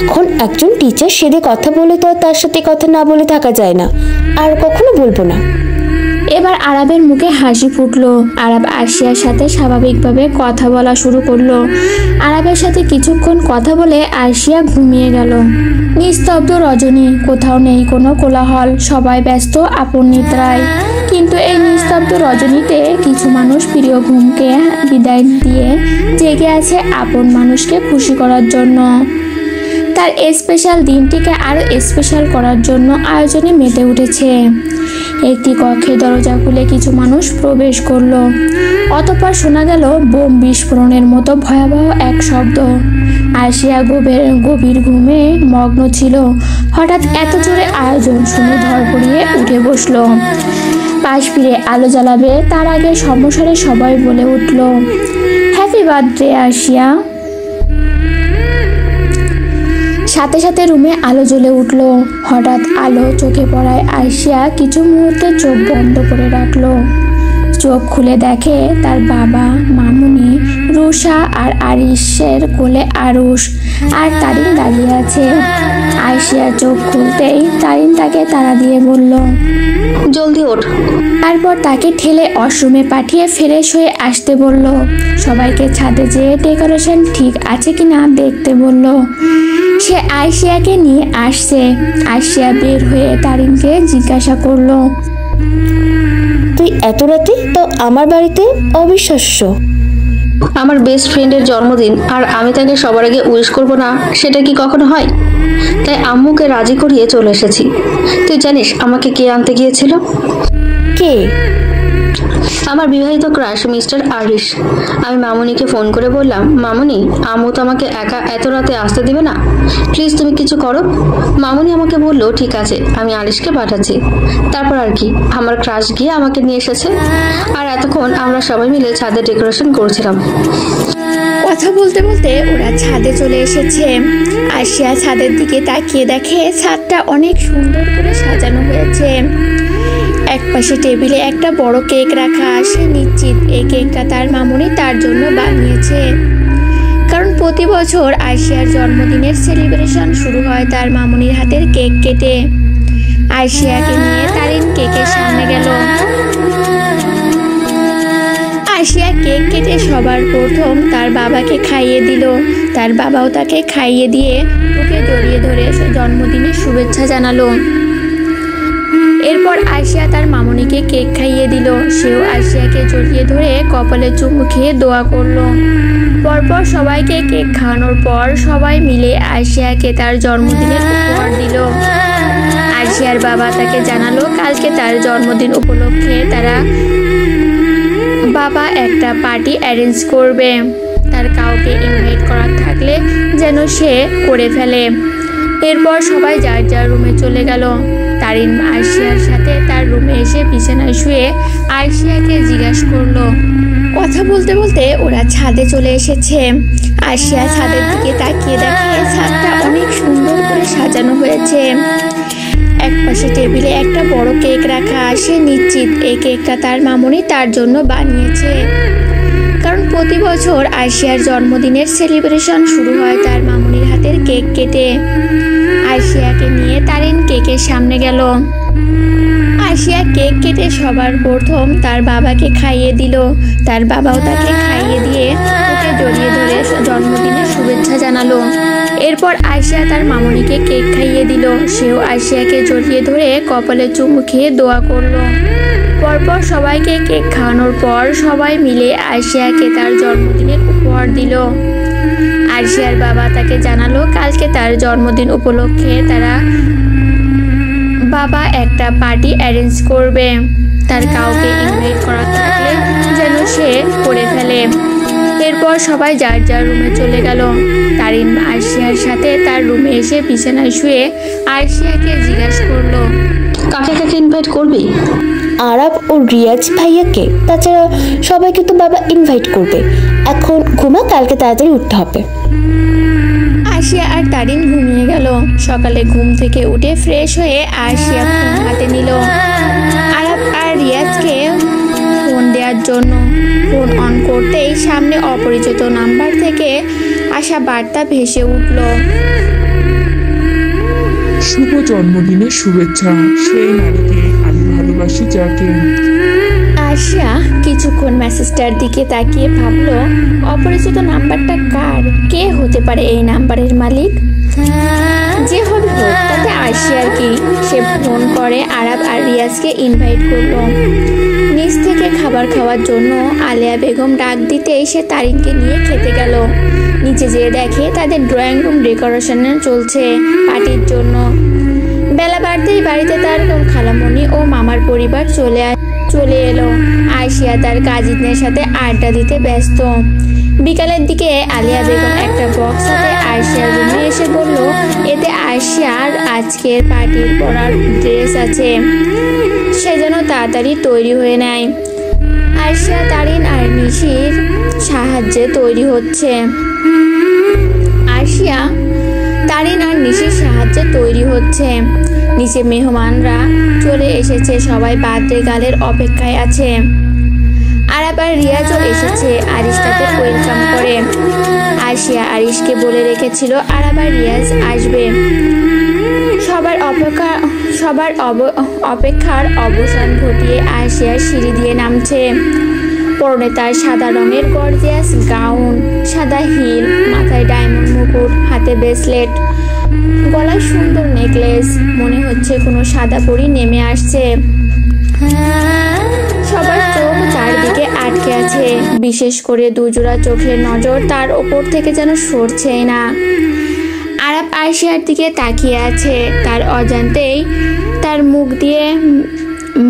এখন একজন টিচার সেদে কথা বলে তো আর তার সাথে কথা না বলে থাকা যায় না, আর কখনো বলবো না। এবার আরবের মুখে হাসি ফুটলো। আরব আরশিয়ার সাথে স্বাভাবিকভাবে কথা বলা শুরু করলো। আরবের সাথে কিছুক্ষণ কথা বলে আরশিয়া ঘুমিয়ে গেল। নিস্তব্ধ রজনী, কোথাও নেই কোনো কোলাহল, সবাই ব্যস্ত আপন নিদ্রায়। কিন্তু এই নিস্তব্ধ রজনীতে কিছু মানুষ প্রিয় ঘুমকে বিদায় দিয়ে জেগে আছে আপন মানুষকে খুশি করার জন্য। তার স্পেশাল দিনটিকে আরও স্পেশাল করার জন্য আয়োজনে মেতে উঠেছে। একটি কক্ষে দরজা খুলে কিছু মানুষ প্রবেশ করলো। অতঃপর শোনা গেল বোম বিস্ফোরণের মতো ভয়াবহ এক শব্দ। আরশিয়া গভীর ঘুমে মগ্ন ছিল। হঠাৎ এত জোরে আয়োজন শুনে ধরপড়িয়ে উঠে বসলো। পাশ ফিরে আলো জ্বালাবে তার আগে সমস্যারে সবাই বলে উঠল, হ্যাপি বার্থডে আরশিয়া। সাথে সাথে রুমে আলো জ্বলে উঠল। হঠাৎ আলো চোখে পড়ায় আরশিয়া কিছু মুহূর্তে চোখ বন্ধ করে রাখলো। চোখ খুলে দেখে তার বাবা, মামুনি, রুষা আর আরিশের কোলে আরুষ আর তারিন দাঁড়িয়ে আছে। আরশিয়া চোখ খুলতেই তারিন তাকে তাড়া দিয়ে বলল, জলদি ওঠ। তারপর তাকে ঠেলে ওয়াশরুমে পাঠিয়ে ফ্রেশ হয়ে আসতে বলল। সবাইকে ছাদে যেয়ে ডেকোরেশন ঠিক আছে কিনা দেখতে বলল। সে আরশিয়াকে নিয়ে আসছে। আরশিয়া বের হয়ে তারিনকে জিজ্ঞাসা করলো, তুই এত রাতে তো আমার বাড়িতে? অবিশ্বাস্য। আমার বেস্ট ফ্রেন্ডের জন্মদিন আর আমি তাকে সবার আগে উইশ করবো না, সেটা কি কখনো হয়? তাই আম্মুকে রাজি করিয়ে চলে এসেছি। তুই জানিস আমাকে কে আনতে গিয়েছিল? কে? আমার বিবাহিত ক্রাশ মিস্টার আরিশ। আমি মামুনিকে ফোন করে বললাম, মামুনি, আম্মু তো আমাকে একা এত রাতে আসতে দিবে না, প্লিজ তুমি কিছু করো। মামুনি আমাকে বলল ঠিক আছে, আমি আরিশকে পাঠাচ্ছি। তারপর আর কি, আমার ক্রাশ গিয়ে আমাকে নিয়ে এসেছে আর এতক্ষণ আমরা সবাই মিলে ছাদে ডেকোরেশন করছিলাম। কথা বলতে বলতে ওরা ছাদে চলে এসেছে। আরশিয়া ছাদের দিকে তাকিয়ে দেখে ছাদটা অনেক সুন্দর করে সাজানো হয়েছে। একপাশে টেবিলে একটা বড় কেক রাখা। সে নিশ্চিত এই কেকটা তার মামুনি তার জন্য বানিয়েছে, কারণ প্রতি বছর আরশিয়ার জন্মদিনের সেলিব্রেশন শুরু হয় তার মামুনির হাতের কেক কেটে। আরশিয়াকে নিয়ে তারিন কেকের সামনে গেল। আরশিয়া কেক কেটে সবার প্রথম তার বাবাকে খাইয়ে দিল। তার বাবাও তাকে খাইয়ে দিয়ে ওকে জড়িয়ে ধরে জন্মদিনের শুভেচ্ছা জানালো। এরপর আরশিয়া তার মামুনিকে কেক খাইয়ে দিল। সেও আরশিয়াকে জড়িয়ে ধরে কপালে চুমু খেয়ে দোয়া করলো। পরপর সবাইকে কেক খাওয়ানোর পর সবাই মিলে আরশিয়াকে তার জন্মদিনের উপহার দিল। আরশিয়ার বাবা তাকে জানালো কালকে তার জন্মদিন উপলক্ষে তারা বাবা একটা পার্টি অ্যারেঞ্জ করবে। তার কাউকে ইনভাইট করার থাকলে যেন সে করে ফেলে। এরপর সবাই যার যার রুমে চলে গেল। তারিন আরশিয়ার সাথে তার রুমে এসে বিছানায় শুয়ে আরশিয়াকে জিজ্ঞাসা করলো। কথা বলতে বলতে ওরা ছাদে চলে এসেছে। আরশিয়া ছাদের দিকে তাকিয়ে দেখে ছাদটা অনেক সুন্দর করে সাজানো হয়েছে। একপাশে টেবিলে একটা বড় কেক রাখা। সে নিশ্চিত এই কেকটা তার মামুনি তার জন্য বানিয়েছে, কারণ প্রতি বছর আরশিয়ার জন্মদিনের সেলিব্রেশন শুরু হয় তার মামুনির হাতের কেক কেটে। আরশিয়াকে নিয়ে তারিন কেকের সামনে গেল। আরশিয়া কেক কেটে সবার প্রথম তার বাবাকে খাইয়ে দিল। তার বাবাও তাকে খাইয়ে দিয়ে ওকে জড়িয়ে ধরে জন্মদিনের শুভেচ্ছা জানালো। এরপর আরশিয়া তার মামুনিকে কেক খাইয়ে দিল। সেও আরশিয়াকে জড়িয়ে ধরে কপালে চুমু খেয়ে দোয়া করলো। পরপর সবাইকে কেক খাওয়ানোর পর সবাই মিলে আরশিয়াকে তার জন্মদিনের উপহার দিল। আরশিয়ার বাবা তাকে জানালো কালকে তার জন্মদিন উপলক্ষে তারা বাবা একটা পার্টি অ্যারেঞ্জ করবে। তার কাউকে ইনভাইট করা থাকলে যেন সে করে ফেলে। এরপর সবাই যার যার রুমে চলে গেল। তারিন আরশিয়ার সাথে তার রুমে এসে বিছানায় শুয়ে আরশিয়াকে জিজ্ঞাসা করলো, কাকে কাকে ইনভাইট করবি? আরাব ও রিয়াজ ভাইয়াকে, তাছাড়া সবাইকে তো বাবা ইনভাইট করবে। এখন ঘুমা, কালকে তাড়াতাড়ি উঠতে হবে। আরশিয়া আর তারিন ঘুমিয়ে গেল। সকালে ঘুম থেকে উঠে ফ্রেশ হয়ে আরশিয়া ফোন হাতে নিল আরাব আর রিয়াজকে ফোন দেওয়ার জন্য। ফোন অন করতেই সামনে অপরিচিত নাম্বার থেকে আসা বার্তা ভেসে উঠল। শুভ জন্মদিনের শুভেচ্ছা, সেই নারীকে আমি ভালোবাসি যাকে। আরশিয়া কিছুক্ষণ মেসেজটার দিকে তাকিয়ে ভাবলো, অপরিচিত নাম্বারটা কার? কে হতে পারে এই নাম্বারের মালিক? যে হবে হোক, তাতে আরশিয়ার কি? সে ফোন করে আরাব আর রিয়াজকে ইনভাইট করলো নিচ থেকে খাবার খাওয়ার জন্য। আলেয়া বেগম ডাক দিতেই সে তারিনকে নিয়ে খেতে গেল। নিচে যেয়ে দেখে তাদের ড্রয়িং রুম ডেকোরেশন চলছে পার্টির জন্য। বেলা বাড়তেই বাড়িতে তার খালামণি ও মামার পরিবার চলে এলো। আরশিয়া তার কাজিনের সাথে আড্ডা দিতে ব্যস্ত। বিকালের দিকে আলিয়া বেগম একটা বক্স হাতে আরশিয়ার রুমে এসে বলল, এতে আরশিয়ার আজকের পার্টির পরার ড্রেস আছে, সে যেন তাড়াতাড়ি তৈরি হয়ে নেয়। আরশিয়া তারিন আর নিশির সাহায্যে তৈরি হচ্ছে। আরশিয়া তারিন আর নিশির সাহায্যে তৈরি হচ্ছে। নিচে মেহমানরা চলে এসেছে, সবাই বার্থডে গার্লের অপেক্ষায় আছে। আরাব আর রিয়াজও এসেছে আরিশ তাদের ওয়েলকাম করে। আরশিয়া আরিশকে বলে রেখেছিল আরাব আর রিয়াজ আসবে। সবার অপেক্ষার অবসান ঘটিয়ে আরশিয়া সিঁড়ি দিয়ে নামছে। পরনে তার সাদা রঙের গর্জিয়াস গাউন, সাদা হিল, মাথায় ডায়মন্ড মুকুট, হাতে ব্রেসলেট, গলায় সুন্দর নেকলেস। মনে হচ্ছে কোনো সাদা পরী নেমে আসছে। সবার চোখ চারদিকে আটকে আছে, বিশেষ করে দুজোড়া চোখের নজর তার ওপর থেকে যেন সরছেই না। আরাব আরশিয়ার দিকে তাকিয়ে আছে। তার অজান্তেই তার মুখ দিয়ে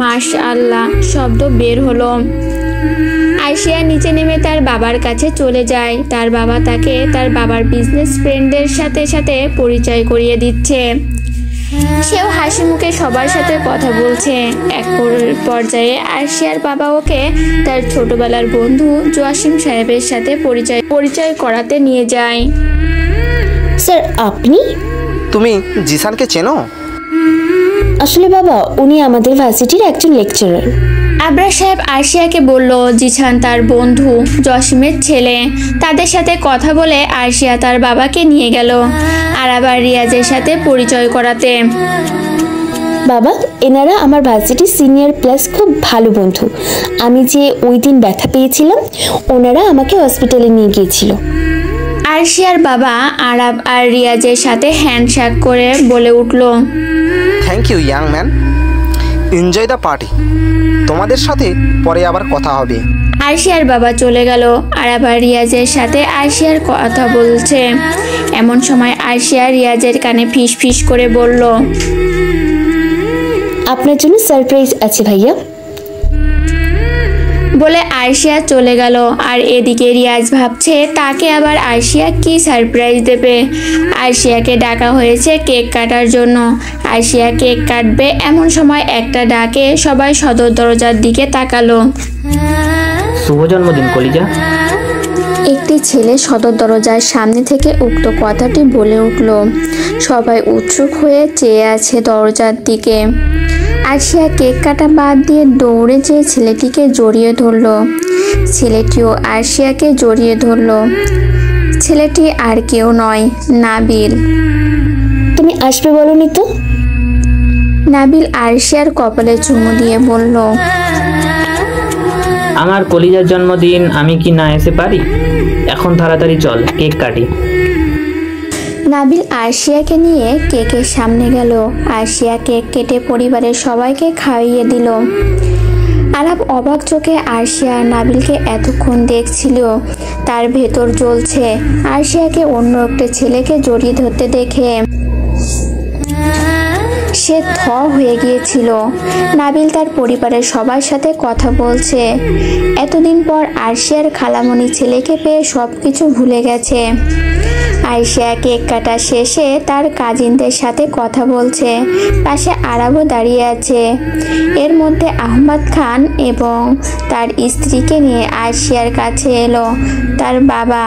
মাশাআল্লাহ শব্দ বের হলো। আরশিয়া নিচে নেমে তার বাবার কাছে চলে যায়। তার বাবা তাকে তার বাবার বিজনেস ফ্রেন্ডদের সাথে পরিচয় করিয়ে দিচ্ছে। সেও হাসি মুখে সবার সাথে কথা বলছে। এক পর্যায়ে আরশিয়ার বাবা ওকে তার ছোটবেলার বন্ধু জোয়াসিম সাহেবের সাথে পরিচয় করাতে নিয়ে যায়। স্যার, আপনি? তুমি জিসানকে চেনো? আসলে বাবা, উনি আমাদের ভার্সিটির একজন লেকচারার। আবরার সাহেব আরশিয়াকে বলল, জিসান তার বন্ধু জসিমের ছেলে। তাদের সাথে কথা বলে আরশিয়া তার বাবাকে নিয়ে গেল আরাব আর রিয়াজের সাথে পরিচয় করাতে। বাবা, এনারা আমার ভার্সিটির সিনিয়র প্লাস খুব ভালো বন্ধু। আমি যে ওই দিন ব্যথা পেয়েছিলাম, ওনারা আমাকে হসপিটালে নিয়ে গিয়েছিল। আরশিয়ার বাবা আরাব আর রিয়াজের সাথে হ্যান্ডশেক করে বলে উঠল, thank you young man, enjoy the party. তোমাদের সাথে পরে আবার কথা হবে। আরশিয়ার বাবা চলে গেল। আরাব আর রিয়াজের সাথে আরশিয়ার কথা বলছে। এমন সময় আরশিয়া রিয়াজের কানে ফিস ফিস করে বলল, আপনার জন্য সারপ্রাইজ আছে ভাইয়া। বলে আরশিয়া চলে গেল। আর এদিকে রিয়াজ ভাবছে তাকে আবার আরশিয়া কি সারপ্রাইজ দেবে। আরশিয়াকে ডাকা হয়েছে কেক কাটার জন্য। আরশিয়া কেক কাটবে এমন সময় একটা ডাকে সবাই সদর দরজার দিকে তাকালো। শুভ জন্মদিন কলিজা। একটি ছেলে সদর দরজার সামনে থেকে উক্ত কথাটি বলে উঠল। সবাই উৎসুক হয়ে চেয়ে আছে দরজার দিকে। আরশিয়া কেক কাটা বাদ দিয়ে দৌড়ে যেয়ে ছেলেটিকে জড়িয়ে ধরল। ছেলেটিও আরশিয়াকে জড়িয়ে ধরল। ছেলেটি আর কেউ নয়, নাবিল। তুমি আসবে বলনি তো? নাবিল আরশিয়ার কপালে চুমু দিয়ে বলল, আমার কলিজার জন্মদিন, আমি কি না এসে পারি? এখন তাড়াতাড়ি চল, কেক কাটি। নাবিল আরশিয়াকে নিয়ে কেকের সামনে গেল। আরশিয়া কেক কেটে পরিবারের সবাইকে খাইয়ে দিল। আলাপ অবাক চোখে আরশিয়া আর নাবিলকে এতক্ষণ দেখছিল। তার ভেতর জ্বলছে। আরশিয়াকে অন্য একটা ছেলেকে জড়িয়ে ধরতে দেখে সে থ হয়ে গিয়েছিল। নাবিল তার পরিবারের সবার সাথে কথা বলছে। এতদিন পর আরশিয়ার খালামণি ছেলেকে পেয়ে সবকিছু ভুলে গেছে। আরশিয়া কেক কাটা শেষে তার কাজিনদের সাথে কথা বলছে। পাশে আরাবও দাঁড়িয়ে আছে। এর মধ্যে আহমদ খান এবং তার স্ত্রীকে নিয়ে আরশিয়ার কাছে এলো তার বাবা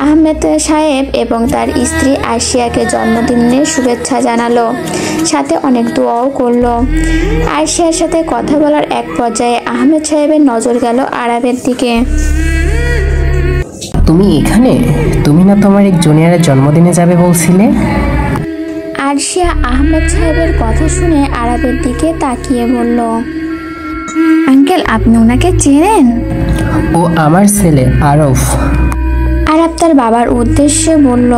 আহমেদ সাহেব এবং তার স্ত্রী আরশিয়াকে জন্মদিনের শুভেচ্ছা জানালো, সাথে অনেক দোয়াও করলো। আরশিয়ার সাথে কথা বলার এক পর্যায়ে আহমেদ সাহেবের নজর গেল আরাবের দিকে। তুমি এখানে? তুমি না তোমার এক জুনিয়রের জন্মদিনে যাবে বলছিলে? আরশিয়া আহমেদ সাহেবের কথা শুনে আরাবের দিকে তাকিয়ে বলল, আঙ্কেল আপনি ওনাকে চেনেন? ও আমার ছেলে আরফ। আরাব তার বাবার উদ্দেশ্যে বলল,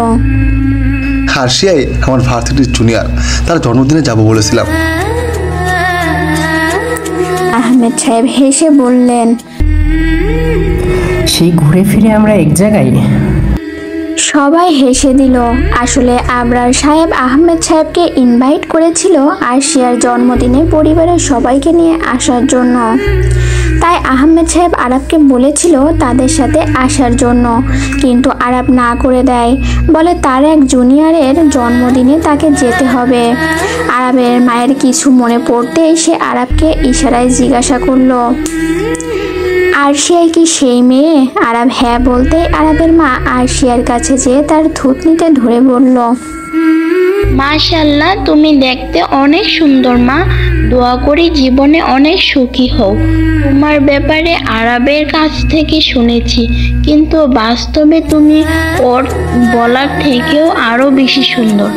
আরশিয়াই আমার ভার্সিটির জুনিয়র, তার জন্মদিনে যাব বলেছিলাম। আহমেদ সাহেব হেসে বললেন, সেই ঘুরে ফিরে আমরা এক জায়গায়। সবাই হেসে দিল। আসলে আবরার সাহেব আহমেদ সাহেবকে ইনভাইট করেছিল আরশিয়ার জন্মদিনে পরিবারের সবাইকে নিয়ে আসার জন্য। তাই আহমেদ সাহেব আরাবকে বলেছিল তাদের সাথে আসার জন্য, কিন্তু আরাব না করে দেয়, বলে তার এক জুনিয়রের জন্মদিনে তাকে যেতে হবে। আরাবের মায়ের কিছু মনে পড়তেই সে আরাবকে ইশারায় জিজ্ঞাসা করলো, আরশিয়া কি সেই মেয়ে? আরাব হ্যাঁ বলতেই আরাবের মা আরশিয়ার কাছে যেয়ে তার থুতনিতে ধরে বলল, মাশাআল্লাহ তুমি দেখতে অনেক সুন্দর মা, দোয়া করি জীবনে অনেক সুখী হও। তোমার ব্যাপারে আরাবের কাছ থেকে শুনেছি, কিন্তু বাস্তবে তুমি ওর বলার থেকেও আরো বেশি সুন্দর।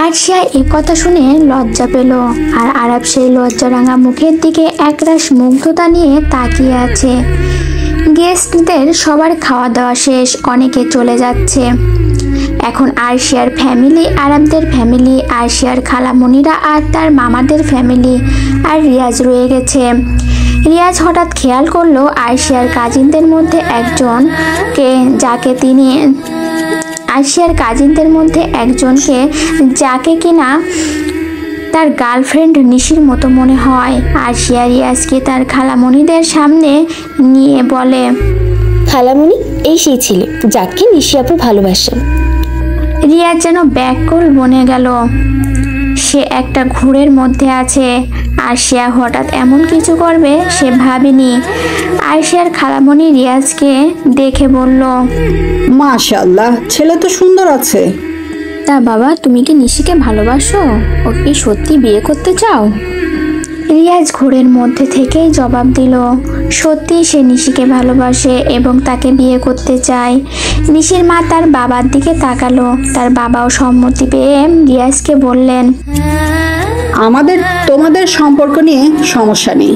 আরশিয়া এ কথা শুনে লজ্জা পেল, আর আরাব সেই লজ্জারাঙা মুখের দিকে একরাশ মুগ্ধতা নিয়ে তাকিয়ে আছে। গেস্টদের সবার খাওয়া দাওয়া শেষ, অনেকে চলে যাচ্ছে। এখন আরশিয়ার ফ্যামিলি, আরাবদের ফ্যামিলি, আরশিয়ার খালামণিরা আর তার মামাদের ফ্যামিলি, আর রিয়াজ রয়ে গেছে। রিয়াজ হঠাৎ খেয়াল করলো আরশিয়ার কাজিনদের মধ্যে একজনকে যাকে কিনা তার গার্লফ্রেন্ড নিশির মতো মনে হয়। আরশিয়া রিয়াজকে তার খালামণিদের সামনে নিয়ে বলে, খালামণি এই সেই ছেলে যাকে নিশি আপু ভালোবাসে। রিয়াজ যেন ব্যাকুল বনে গেল। সে একটা ঘোরের মধ্যে আছে। আরশিয়া হঠাৎ এমন কিছু করবে সে ভাবেনি। আরশিয়ার খালামণি রিয়াজকে দেখে বলল, মাশাআল্লাহ ছেলে তো সুন্দর আছে। তা বাবা তুমি কি নিশিকে ভালোবাসো? ও কি সত্যি বিয়ে করতে চাও? রিয়াজ ঘোরের মধ্যে থেকেই জবাব দিল, সত্যি সে নিশিকে ভালোবাসে এবং তাকে বিয়ে করতে চায়। নিশির মা তার বাবার দিকে তাকালো। তার বাবাও সম্মতি পেয়ে রিয়াজকে বললেন, তোমাদের সম্পর্ক নিয়ে সমস্যা নেই,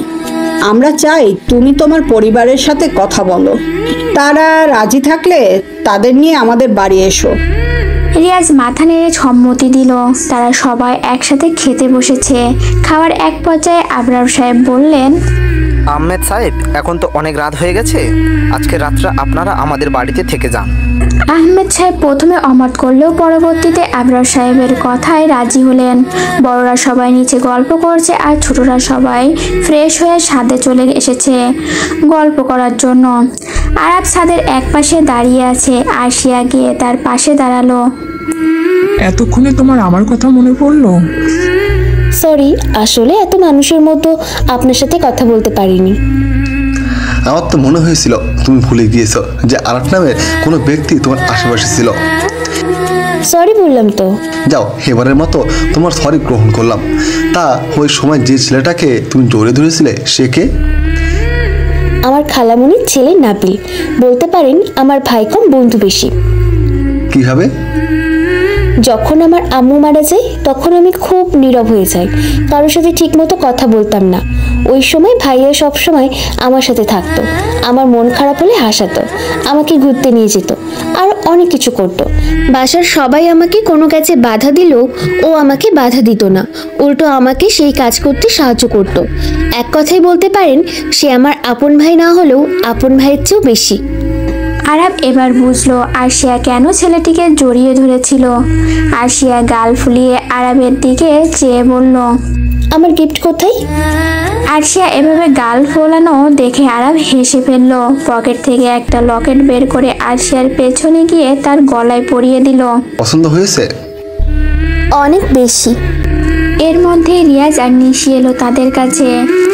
আমরা চাই তুমি তোমার পরিবারের সাথে কথা বলো, তারা রাজি থাকলে তাদের নিয়ে আমাদের বাড়ি এসো। রিয়াজ মাথা নেড়ে সম্মতি দিল। তারা সবাই একসাথে খেতে বসেছে। খাওয়ার এক পর্যায়ে আবরার সাহেব বললেন, আহমেদ সাহেব এখন তো অনেক রাত হয়ে গেছে, আজকে রাতটা আপনারা আমাদের বাড়িতে থেকে যান। আহমেদ সাহেব প্রথমে অমত করলেও পরবর্তীতে আবরার সাহেবের কথায় রাজি হলেন। বড়রা সবাই নিচে গল্প করছে আর ছোটরা সবাই ফ্রেশ হয়ে ছাদে চলে এসেছে গল্প করার জন্য। আরাব ছাদের এক পাশে দাঁড়িয়ে আছে। আরশিয়া গিয়ে তার পাশে দাঁড়ালো। এতক্ষণে তোমার আমার কথা মনে পড়লো? সরি, আসলে এত মানুষের মতো আপনার সাথে কথা বলতে পারিনি। আমার তো মনে হয়েছিল তুমি ভুলে গিয়েছো যে আরাফ নামের কোনো ব্যক্তি তোমার আশেপাশে ছিল। সরি বললাম তো। যাও, এবারের মতো তোমার সরি গ্রহণ করলাম। তা ওই সময় যে ছেলেটাকে তুমি জড়িয়ে ধরেছিলে সে কে? আমার খালামণির ছেলে নাবিল, বলতে পারেন আমার ভাই কম বন্ধু বেশি। কিভাবে? যখন আমার আম্মু মারা যায় তখন আমি খুব নীরব হয়ে যাই, কারোর সাথে ঠিক মতো কথা বলতাম না। ওই সময় ভাইয়া সব সময় আমার সাথে থাকতো, আমার মন খারাপ হলে হাসাতো, আমাকে ঘুরতে নিয়ে যেত, আর অনেক কিছু করতো। বাসার সবাই আমাকে কোনো কাজে বাধা দিলেও ও আমাকে বাধা দিত না, উল্টো আমাকে সেই কাজ করতে সাহায্য করত। এক কথায় বলতে পারেন সে আমার আপন ভাই না হলেও আপন ভাইয়ের চেয়েও বেশি। আরাব এবার বুঝলো আরশিয়া কেন ছেলেটিকে জড়িয়ে ধরেছিল। আরশিয়া গাল ফুলিয়ে আরাবের দিকে চেয়ে বলল, আমার গিফট কোথায়? আরশিয়া এভাবে গাল ফোলানো দেখে আরাব হেসে ফেলল। পকেট থেকে একটা লকেট বের করে আরশিয়ার পেছনে গিয়ে তার গলায় পরিয়ে দিল। পছন্দ হয়েছে? অনেক বেশি। এর মধ্যে রিয়াজ আর নিশি এলো তাদের কাছে।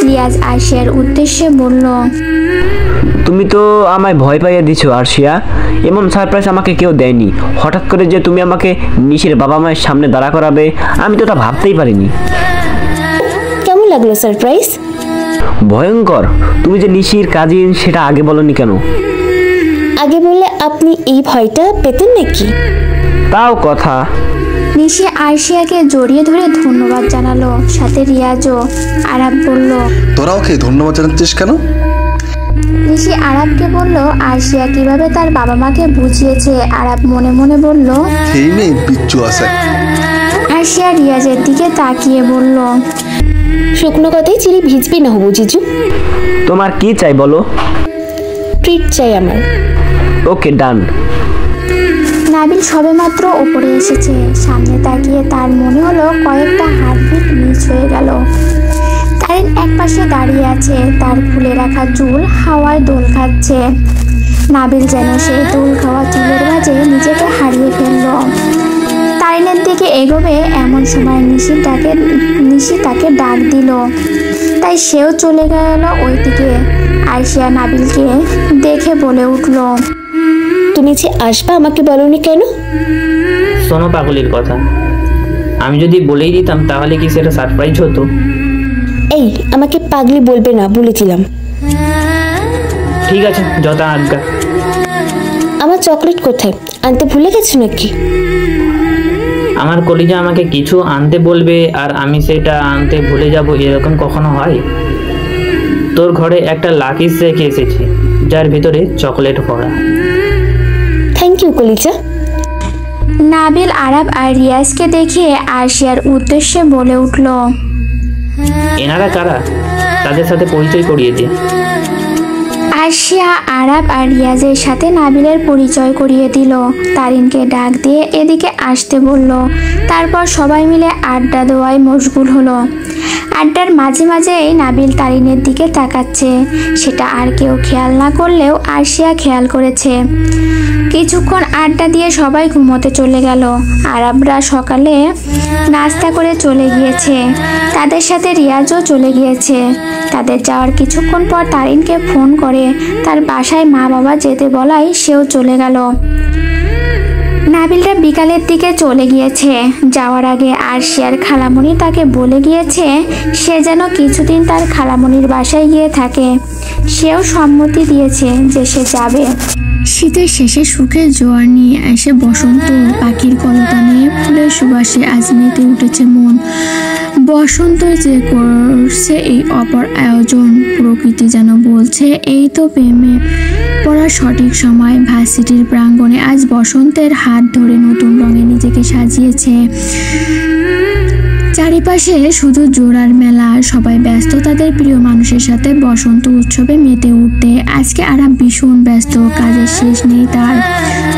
রিয়াজ আরশিয়ার উদ্দেশ্যে বলল, তুমি তো আমায় ভয় পাইয়ে দিছো আরশিয়া, এমন সারপ্রাইজ আমাকে কেউ দেয়নি। হঠাৎ করে যে তুমি আমাকে নিশির বাবা মায়ের সামনে দাঁড়া করাবে, আমি তো তা ভাবতেই পারিনি। কেমন লাগলো সারপ্রাইজ? ভয়ঙ্কর। তুমি যে নিশির কাজিন সেটা আগে বলনি কেন? আগে বললে আপনি এই ভয়টা পেতেন নাকি? তাও কথা। নিশি আরশিয়াকে জড়িয়ে ধরে ধন্যবাদ জানালো, সাথে রিয়াজও। আরাব বলল, তোরা ওকে ধন্যবাদ জানাচ্ছিস কেন? নিশি আরাবকে বলল আরশিয়া কিভাবে তার বাবা মাকে বুঝিয়েছে। আরাব মনে মনে বলল, এই মেয়ে বিচ্ছু আছে। আরশিয়া রিয়াজের দিকে তাকিয়ে বলল, শুকনো কথাই চিড়ি ভিজবি না হবু জিজু। তোমার কি চাই বলো? ট্রিট চাই আমার। ওকে, ডান। নাবিল সবেমাত্র উপরে এসেছে। সামনে তাকিয়ে তার মনে হলো কয়েকটা হার্টবিট মিস হয়ে গেল। তারিন এক পাশে দাঁড়িয়ে আছে, তার খুলে রাখা চুল হাওয়ায় দোল খাচ্ছে। নাবিল যেন সেই দোল খাওয়া চুলের মাঝে নিজেকে হারিয়ে ফেলল। তারিনের দিকে এগোবে এমন সময় নিশি তাকে ডাক দিল, তাই সেও চলে গেল ওই দিকে। আরশিয়া নাবিলকে দেখে বলে উঠল, তুমি যে আসবা আমাকে বলনি কেন? শোনো পাগলির কথা, আমি যদি বলেই দিতাম তাহলে কি সেটা সারপ্রাইজ হতো? এই আমাকে পাগলি বলবে না, বলে দিলাম। ঠিক আছে, যথা আজ্ঞা। আমার চকলেট কোথায়? আনতে ভুলে গেছো নাকি? আমার কলিজা আমাকে কিছু আনতে বলবে আর আমি সেটা আনতে ভুলে যাব, এরকম কখনো হয়? তোর ঘরে একটা লাকিস রেখে এসেছি, যার ভিতরে চকলেট ভরা। থ্যাংক ইউ কলিজা। নাবিল আরাব আর রিয়াজকে দেখে আরশিয়ার উদ্দেশ্যে বলে উঠল, এনারা কারা? তাদের সাথে পরিচয় করিয়ে দে। আরশিয়া আরাব আর রিয়াজের সাথে নাবিলের পরিচয় করিয়ে দিল। তারিনকে ডাক দিয়ে এদিকে আসতে বলল। তারপর সবাই মিলে আড্ডা দেওয়ায় মশগুল হলো। আড্ডার মাঝে মাঝেই নাবিল তারিনের দিকে তাকাচ্ছে। সেটা আর কেউ খেয়াল না করলেও আরশিয়া খেয়াল করেছে। কিছুক্ষণ আড্ডা দিয়ে সবাই ঘুমোতে চলে গেল। আরবরা সকালে নাস্তা করে চলে গিয়েছে, তাদের সাথে রিয়াজও চলে গিয়েছে। তাদের যাওয়ার কিছুক্ষণ পর তারিনকে ফোন করে তার বাসায় মা বাবা যেতে বলায় সেও চলে গেল। নাবিলরা বিকালের দিকে চলে গিয়েছে। যাওয়ার আগে আরশিয়ার খালামণি তাকে বলে গিয়েছে সে যেন কিছুদিন তার খালামণির বাসায় গিয়ে থাকে। সেও সম্মতি দিয়েছে যে সে যাবে। শীতের শেষে সুখের জোয়ার নিয়ে এসে বসন্ত, পাখির কলতানে ফুলের সুবাসে আজ মেতে উঠেছে মন। বসন্ত যে করছে এই অপর আয়োজন, প্রকৃতি যেন বলছে এই তো প্রেমে পড়ার সঠিক সময়। ভার্সিটির প্রাঙ্গণে আজ বসন্তের হাত ধরে নতুন রঙে নিজেকে সাজিয়েছে। চারিপাশে শুধু জোড়ার মেলা, সবাই ব্যস্ত তাদের প্রিয় মানুষের সাথে বসন্ত উৎসবে মেতে উঠতে। আজকে আরাম ভীষণ ব্যস্ত, কাজের শেষ নেই তার।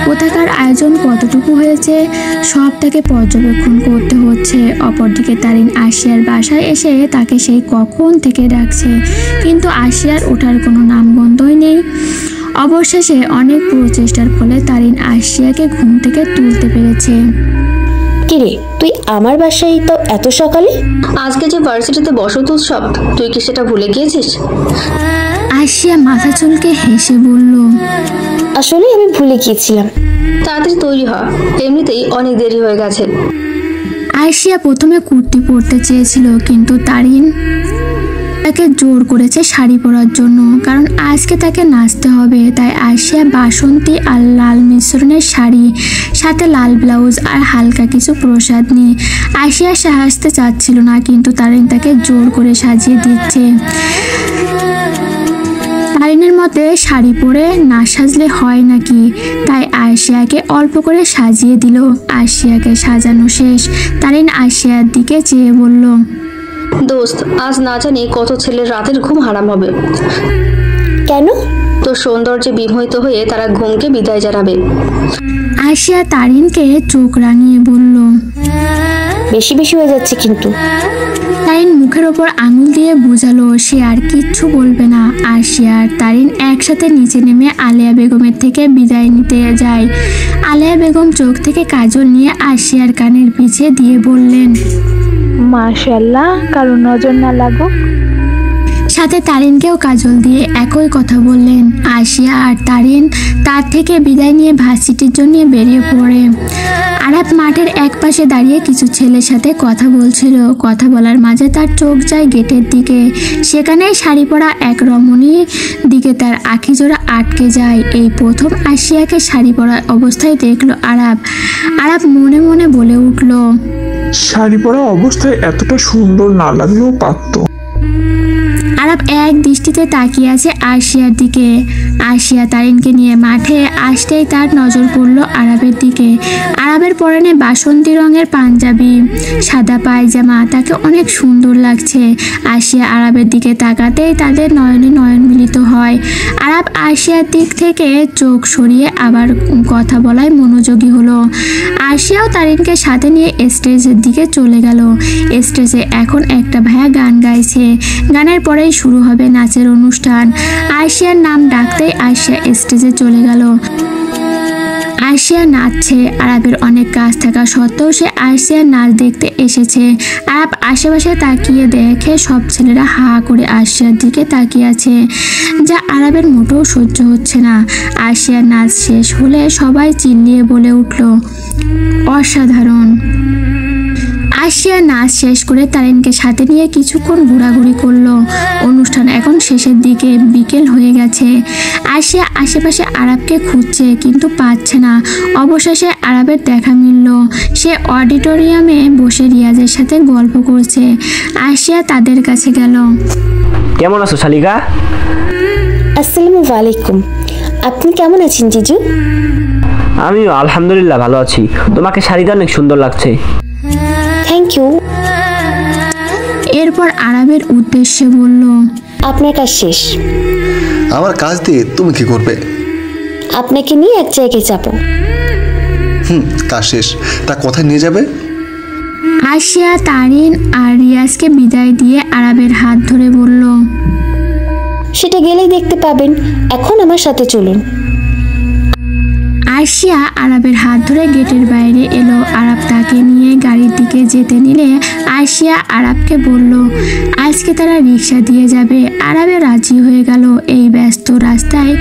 কোথাকার আয়োজন কতটুকু হয়েছে সব তাকে পর্যবেক্ষণ করতে হচ্ছে। অপরদিকে তারিন আরশিয়ার বাসায় এসে তাকে সেই কখন থেকে ডাকছে, কিন্তু আরশিয়ার ওঠার কোনো নামগন্ধই নেই। অবশেষে অনেক প্রচেষ্টার ফলে তারিন আরশিয়াকে ঘুম থেকে তুলতে পেরেছে। কিরে তুই আমার বাসায় তো এত সকালে? আজকে যে ভার্সিটিতে বসন্ত উৎসব, তুই কি সেটা ভুলে গিয়েছিস? আরশিয়া মাথা চুলকে হেসে বলল, আসলে আমি ভুলে গিয়েছিলাম। তাড়াতাড়ি তৈরি হ, এমনিতেই অনেক দেরি হয়ে গেছে। আরশিয়া প্রথমে কুর্তি পরতে চেয়েছিল, কিন্তু তারিন তাকে জোর করেছে শাড়ি পরার জন্য, কারণ আজকে তাকে নাচতে হবে। তাই আরশিয়া বাসন্তী আর লাল মিশ্রণের শাড়ি, সাথে লাল ব্লাউজ আর হালকা কিছু প্রসাদ নিয়ে আরশিয়া সাজতে চাচ্ছিল না, কিন্তু তারিন তাকে জোর করে সাজিয়ে দিচ্ছে। তারিনের মতে শাড়ি পরে না সাজলে হয় নাকি, তাই আরশিয়াকে অল্প করে সাজিয়ে দিল। আরশিয়াকে সাজানো শেষ, তারিন আরশিয়ার দিকে চেয়ে বলল, দোস্ত, আজ না জানি কত ছেলের রাতের ঘুম হারাম হবে। কেন? তোর সৌন্দর্যে বিমোহিত হয়ে তারা ঘুমকে বিদায় জানাবে। আরশিয়া তারিনকে চোখ রাঙিয়ে বলল, বেশি বেশি হয়ে যাচ্ছে কিন্তু। তারিন মুখের ওপর আঙুল দিয়ে বোঝালো সে আর কিচ্ছু বলবে না। আরশিয়া আর তারিন একসাথে নিচে নেমে আলেয়া বেগমের থেকে বিদায় নিতে যায়। আলেয়া বেগম চোখ থেকে কাজল নিয়ে আরশিয়ার কানের পিছে দিয়ে বললেন, মাশাআল্লাহ, কারো নজর না লাগুক। সাথে তারিনকেও কাজল দিয়ে একই কথা বললেন। আরশিয়া আর তারিন তার থেকে বিদায় নিয়ে ভার্সিটির জন্য বেরিয়ে পড়ে। আরাব মাঠের এক পাশে দাঁড়িয়ে কিছু ছেলের সাথে কথা বলছিল। কথা বলার মাঝে তার চোখ যায় গেটের দিকে। সেখানেই শাড়ি পরা এক রমণীর দিকে তার আখিজোড়া আটকে যায়। এই প্রথম আরশিয়াকে শাড়ি পরা অবস্থায় দেখলো আরাব। আরাব মনে মনে বলে উঠল, শাড়ি পরা অবস্থায় এতটা সুন্দর না লাগলেও পারত। আরাব এক দৃষ্টিতে তাকিয়ে আছে আরশিয়ার দিকে। আরশিয়া তারিনকে নিয়ে মাঠে আসতেই তার নজর পড়ল আরাবের দিকে। আরাবের পরনে বাসন্তী রঙের পাঞ্জাবি, সাদা পায়জামা, তাকে অনেক সুন্দর লাগছে। আরশিয়া আরাবের দিকে তাকাতেই তাদের নয়নে নয়ন মিলিত হয়। আরাব আরশিয়ার দিক থেকে চোখ সরিয়ে আবার কথা বলায় মনোযোগী হলো। আরশিয়াও তারিনকে সাথে নিয়ে স্টেজের দিকে চলে গেল। স্টেজে এখন একটা ভাইয়া গান গাইছে। গানের পরেই শুরু হবে নাচের অনুষ্ঠান। আরশিয়ার নাম ডাকতেই আরশিয়া স্টেজে চলে গেল। আরশিয়া নাচছে। আরাবের অনেক কাজ থাকা সত্ত্বেও সে আরশিয়ার নাচ দেখতে এসেছে। আরাব আশেপাশে তাকিয়ে দেখে সব ছেলেরা হা করে আরশিয়ার দিকে তাকিয়ে আছে, যা আরাবের মোটেও সহ্য হচ্ছে না। আরশিয়ার নাচ শেষ হলে সবাই চিল্লিয়ে বলে উঠল, অসাধারণ। আরশিয়া নাচ শেষ করে তারিনকে সাথে নিয়ে কিছুক্ষণ ঘোরাঘুরি করলো। অনুষ্ঠান এখন শেষের দিকে, বিকেল হয়ে গেছে। আরশিয়া আশেপাশে আরাবকে খুঁজছে কিন্তু পাচ্ছে না। অবশেষে আরাবের দেখা মিলল। সে অডিটোরিয়ামে বসে রিয়াজের সাথে গল্প করছে। আরশিয়া তাদের কাছে গেল। কেমন আছো শালিকা? আসসালামু আলাইকুম। আপনি কেমন আছেন জিজু? আমিও আলহামদুলিল্লাহ ভালো আছি। তোমাকে শাড়িটা অনেক সুন্দর লাগছে। Thank you. এরপর আরাবের উদ্দেশ্যে বলল, আপনার কাজ শেষ। আমার কাজ দিয়ে তুমি কি করবে? আপনাকে নিয়ে এক জায়গায় যাব। কাজ শেষ, তা কোথায় নিয়ে যাবে? আরশিয়া তারিন আর রিয়াজকে বিদায় দিয়ে আরাবের হাত ধরে বলল, সেটা গেলেই দেখতে পাবেন। এখন আমার সাথে চলুন। আরশিয়া আরাবের হাত ধরে গেটের বাইরে এলো। আরাব তাকে নিয়ে গাড়ির দিকে যেতে নিলে আরশিয়া আরাবকে বলল আজকে তারা রিক্সা দিয়ে যাবে। আরাবে রাজি হয়ে গেল। এই ব্যস্ত রাস্তায়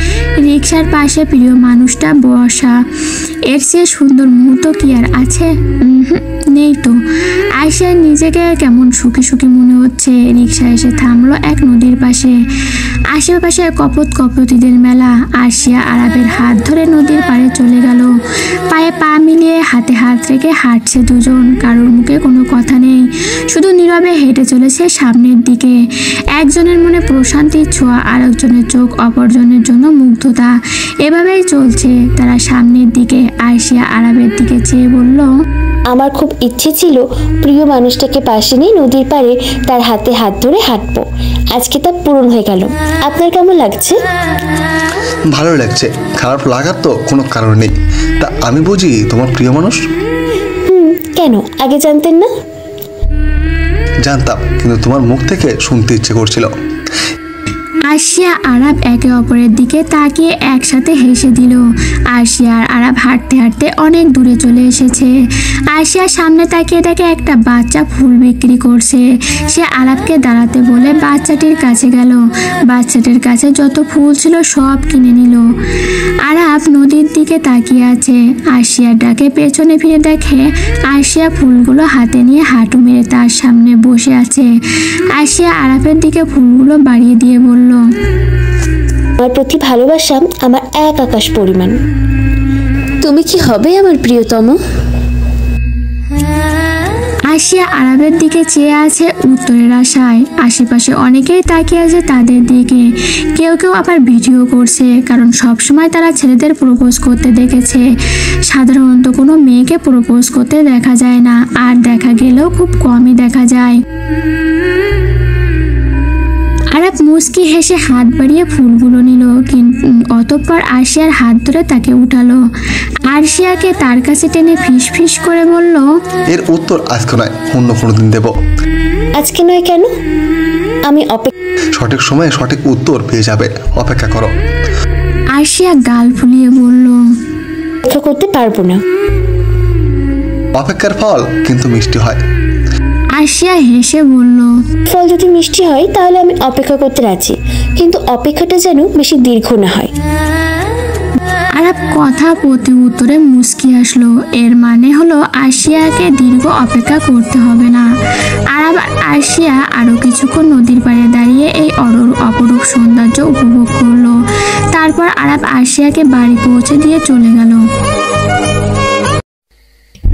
রিক্সার পাশে প্রিয় মানুষটা বসা, এর চেয়ে সুন্দর মুহূর্ত কি আর আছে? নেই তো। আরশিয়া নিজেকে কেমন সুখী সুখী মনে হচ্ছে। রিক্সা এসে থামলো এক নদীর পাশে। আশেপাশে কপত কপতিদের মেলা। আরশিয়া আরাবের হাত ধরে নদীর পাড়ে চলে গেল। পায়ে পা মিলিয়ে হাতে হাত রেখে হাঁটছে দুজন। কারোর মুখে কোনো কথা নেই, শুধু নীরবে হেঁটে চলেছে সামনের দিকে। একজনের মনে প্রশান্তির ছোঁয়া, আরেকজনের চোখ অপরজনের জন্য মুগ্ধতা। এভাবেই চলছে তারা সামনের দিকে। আরশিয়া আরাবের দিকে চেয়ে বলল, আমার খুব ইচ্ছে ছিল প্রিয় মানুষটাকে পাশে নিয়ে নদীর পাড়ে তার হাতে হাত ধরে হাঁটবো। আজকে তা পূরণ হয়ে গেল। আপনার কেমন লাগছে? ভালো লাগছে, খারাপ লাগার তো কোনো কারণ নেই। তা আমি বুঝি তোমার প্রিয় মানুষ? কেন, আগে জানতেন না? জানতাম, কিন্তু তোমার মুখ থেকে শুনতে ইচ্ছে করছিল। আরশিয়া আরাব একে অপরের দিকে তাকিয়ে একসাথে হেসে দিল। আরশিয়া আর আরাব হাঁটতে হাঁটতে অনেক দূরে চলে এসেছে। আরশিয়ার সামনে তাকিয়ে দেখে একটা বাচ্চা ফুল বিক্রি করছে। সে আরাবকে দাঁড়াতে বলে বাচ্চাটির কাছে গেল। বাচ্চাটির কাছে যত ফুল ছিল সব কিনে নিল। আরাব নদীর দিকে তাকিয়ে আছে। আরশিয়ার ডাকে পেছনে ফিরে দেখে আরশিয়া ফুলগুলো হাতে নিয়ে হাঁটু মেরে তার সামনে বসে আছে। আরশিয়া আরাবের দিকে ফুলগুলো বাড়িয়ে দিয়ে বলল, আমার প্রতি ভালোবাসা আমার এক আকাশ পরিমাণ। তুমি কি হবে আমার প্রিয়তম? আরশিয়া আরাবের দিকে চেয়ে আছে উত্তরের আশায়। আশেপাশে অনেকেই তাকিয়ে আছে তাদের দিকে। কেউ কেউ আবার ভিডিও করছে, কারণ সবসময় তারা ছেলেদের প্রপোজ করতে দেখেছে। সাধারণত কোনো মেয়েকে প্রপোজ করতে দেখা যায় না, আর দেখা গেলেও খুব কমই দেখা যায়। আরাব মুচকি হেসে হাত বাড়িয়ে ফুলগুলো নিল, কিন্তু অতঃপর আরশিয়ার হাত ধরে তাকে উঠালো। আরশিয়াকে তার কাছে টেনে ফিস ফিস করে বলল, এর উত্তর আজকে নয়, অন্য কোনো দিন দেব। আজকে নয় কেন? আমি সঠিক সময়ে সঠিক উত্তর পেয়ে যাবে, অপেক্ষা করো। আরশিয়া গাল ফুলিয়ে বলল, অপেক্ষা করতে পারবো না। অপেক্ষার ফল কিন্তু মিষ্টি হয়। আরশিয়া হেসে বলল, ফল যদি মিষ্টি হয় তাহলে আমি অপেক্ষা করতে রাজি, কিন্তু অপেক্ষাটা যেন বেশি দীর্ঘ না হয়। আরাব কথা প্রতি উত্তরে মুচকি আসলো। এর মানে হলো আরশিয়াকে দীর্ঘ অপেক্ষা করতে হবে না। আরাব আর আরশিয়া আরো কিছুক্ষণ নদীর পাড়ে দাঁড়িয়ে এই অপরূপ সৌন্দর্য উপভোগ করলো। তারপর আরাব আরশিয়াকে বাড়ি পৌঁছে দিয়ে চলে গেল।